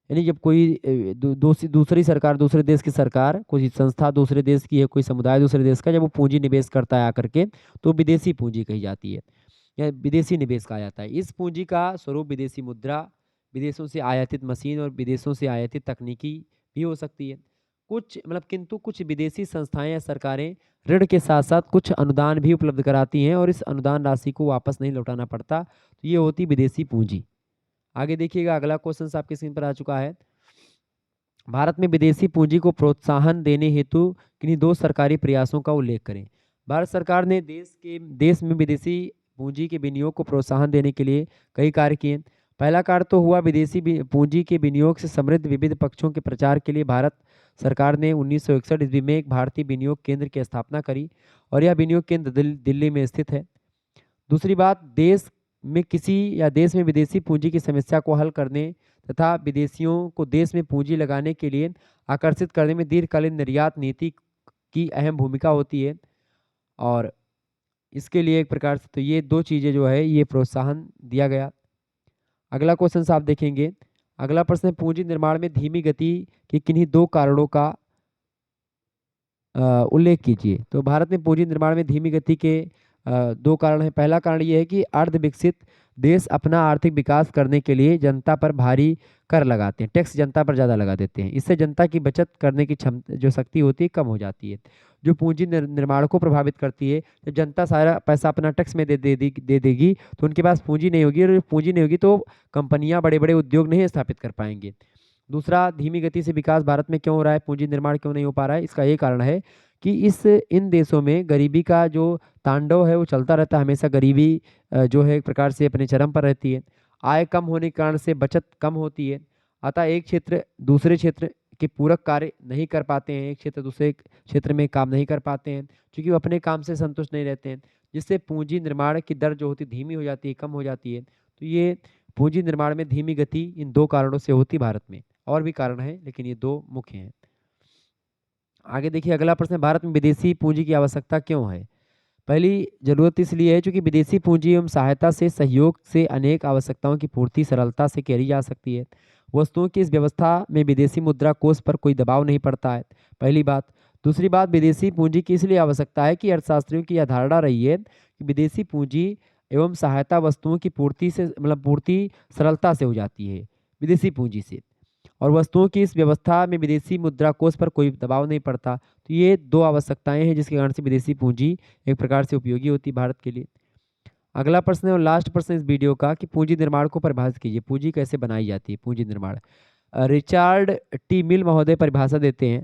यानी जब कोई दूसरी सरकार, दूसरे देश की सरकार, कोई संस्था दूसरे देश की है, कोई समुदाय दूसरे देश का, जब वो पूंजी निवेश करता है आकर के, तो विदेशी पूंजी कही जाती है या विदेशी निवेश कहा जाता है। इस पूंजी का स्वरूप विदेशी मुद्रा, विदेशों से आयातित मशीन और विदेशों से आयातित तकनीकी भी हो सकती है। किंतु कुछ विदेशी संस्थाएं या सरकारें ऋण के साथ साथ कुछ अनुदान भी उपलब्ध कराती हैं और इस अनुदान राशि को वापस नहीं लौटाना पड़ता। तो ये होती विदेशी पूंजी। आगे देखिएगा अगला क्वेश्चन आपकी स्क्रीन पर आ चुका है, भारत में विदेशी पूंजी को प्रोत्साहन देने हेतु किन्हीं 2 सरकारी प्रयासों का उल्लेख करें। भारत सरकार ने देश में विदेशी पूंजी के विनियोग को प्रोत्साहन देने के लिए कई कार्य किए। पहला कार्य तो हुआ विदेशी पूंजी के विनियोग से समृद्ध विविध पक्षों के प्रचार के लिए भारत सरकार ने 1961 ईस्वी में एक भारतीय विनियोग केंद्र की स्थापना करी और यह विनियोग केंद्र दिल्ली में स्थित है। दूसरी बात, देश में विदेशी पूंजी की समस्या को हल करने तथा विदेशियों को देश में पूंजी लगाने के लिए आकर्षित करने में दीर्घकालीन निर्यात नीति की अहम भूमिका होती है। और इसके लिए एक प्रकार से तो ये 2 चीज़ें जो है ये प्रोत्साहन दिया गया। अगला क्वेश्चन आप देखेंगे, अगला प्रश्न है पूंजी निर्माण में धीमी गति के किन्हीं 2 कारणों का उल्लेख कीजिए। तो भारत में पूंजी निर्माण में धीमी गति के 2 कारण हैं। पहला कारण ये है कि अर्ध विकसित देश अपना आर्थिक विकास करने के लिए जनता पर भारी कर लगाते हैं, टैक्स जनता पर ज़्यादा लगा देते हैं। इससे जनता की बचत करने की जो शक्ति होती है कम हो जाती है, जो पूंजी निर्माण को प्रभावित करती है। जब जनता सारा पैसा अपना टैक्स में दे देगी तो उनके पास पूंजी नहीं होगी, और पूंजी नहीं होगी तो कंपनियां बड़े-बड़े उद्योग नहीं स्थापित कर पाएंगे। दूसरा, धीमी गति से विकास भारत में क्यों हो रहा है, पूंजी निर्माण क्यों नहीं हो पा रहा है? इसका ये कारण है कि इन देशों में गरीबी का जो तांडव है वो चलता रहता है हमेशा। गरीबी जो है एक प्रकार से अपने चरम पर रहती है। आय कम होने के कारण से बचत कम होती है। अतः एक क्षेत्र दूसरे क्षेत्र के पूरक कार्य नहीं कर पाते हैं, एक क्षेत्र दूसरे क्षेत्र में काम नहीं कर पाते हैं, क्योंकि वो अपने काम से संतुष्ट नहीं रहते हैं, जिससे पूंजी निर्माण की दर जो होती है धीमी हो जाती है, कम हो जाती है। तो ये पूंजी निर्माण में धीमी गति इन 2 कारणों से होती है भारत में। और भी कारण हैं, लेकिन ये 2 मुख्य हैं। आगे देखिए, अगला प्रश्न है, भारत में विदेशी पूंजी की आवश्यकता क्यों है? पहली ज़रूरत इसलिए है क्योंकि विदेशी पूंजी एवं सहायता से सहयोग से अनेक आवश्यकताओं की पूर्ति सरलता से करी जा सकती है। वस्तुओं की इस व्यवस्था में विदेशी मुद्रा कोष पर कोई दबाव नहीं पड़ता है, पहली बात। दूसरी बात, विदेशी पूंजी की इसलिए आवश्यकता है कि अर्थशास्त्रियों की यह धारणा रही है कि विदेशी पूंजी एवं सहायता वस्तुओं की पूर्ति सरलता से हो जाती है विदेशी पूंजी से, और वस्तुओं की इस व्यवस्था में विदेशी मुद्रा कोष पर कोई दबाव नहीं पड़ता। तो ये 2 आवश्यकताएं हैं जिसके कारण से विदेशी पूंजी एक प्रकार से उपयोगी होती है भारत के लिए। अगला प्रश्न है और लास्ट प्रश्न इस वीडियो का कि पूंजी निर्माण को परिभाषित कीजिए। पूंजी कैसे बनाई जाती है, पूंजी निर्माण? रिचार्ड टी मिल महोदय परिभाषा देते हैं।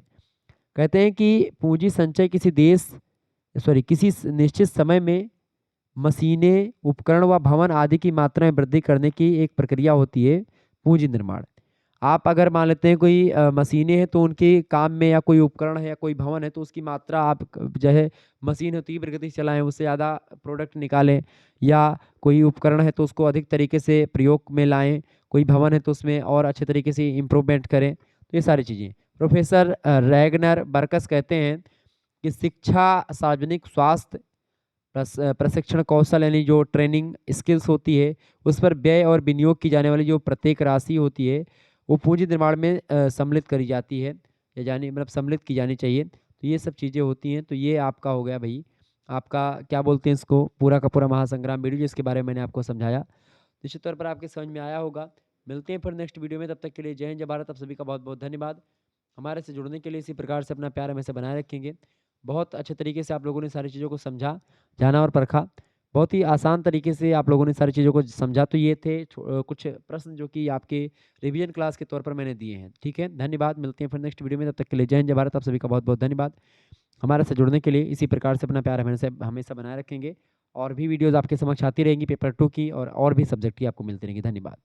कहते हैं कि पूंजी संचय किसी निश्चित समय में मशीनें, उपकरण व भवन आदि की मात्रा में वृद्धि करने की एक प्रक्रिया होती है पूंजी निर्माण। आप अगर मान लेते हैं कोई मशीनें हैं तो उनके काम में, या कोई उपकरण है या कोई भवन है तो उसकी मात्रा आप जो है मशीन है तीव्र गति से चलाएं, उससे ज़्यादा प्रोडक्ट निकालें, या कोई उपकरण है तो उसको अधिक तरीके से प्रयोग में लाएं, कोई भवन है तो उसमें और अच्छे तरीके से इम्प्रूवमेंट करें। तो ये सारी चीज़ें प्रोफेसर रैगनर बर्कस कहते हैं कि शिक्षा, सार्वजनिक स्वास्थ्य, प्रशिक्षण कौशल यानी जो ट्रेनिंग स्किल्स होती है, उस पर व्यय और विनियोग की जाने वाली जो प्रत्येक राशि होती है वो पूंजी निर्माण में सम्मिलित करी जाती है, या सम्मिलित की जानी चाहिए। तो ये सब चीज़ें होती हैं। तो ये आपका हो गया भाई, आपका क्या बोलते हैं इसको, पूरा का पूरा महासंग्राम वीडियो जिसके बारे में मैंने आपको समझाया। निश्चित तौर पर आपके समझ में आया होगा। मिलते हैं फिर नेक्स्ट वीडियो में, तब तक के लिए जय हिंद जय भारत। आप सभी का बहुत बहुत धन्यवाद। हमारे से जुड़ने के लिए इसी प्रकार से अपना प्यार हमेशा बनाए रखेंगे। बहुत अच्छे तरीके से आप लोगों ने सारी चीज़ों को समझा, जाना और परखा। बहुत ही आसान तरीके से आप लोगों ने सारी चीज़ों को समझा। तो ये थे कुछ प्रश्न जो कि आपके रिवीजन क्लास के तौर पर मैंने दिए हैं। ठीक है, धन्यवाद। मिलते हैं फिर नेक्स्ट वीडियो में, तब तक के लिए जय हिंद जय भारत। आप सभी का बहुत बहुत धन्यवाद। हमारे से जुड़ने के लिए इसी प्रकार से अपना प्यार हमेशा हमेशा बनाए रखेंगे। और भी वीडियोज़ आपके समक्ष आती रहेंगी पेपर 2 की, और भी सब्जेक्ट की आपको मिलती रहेंगी। धन्यवाद।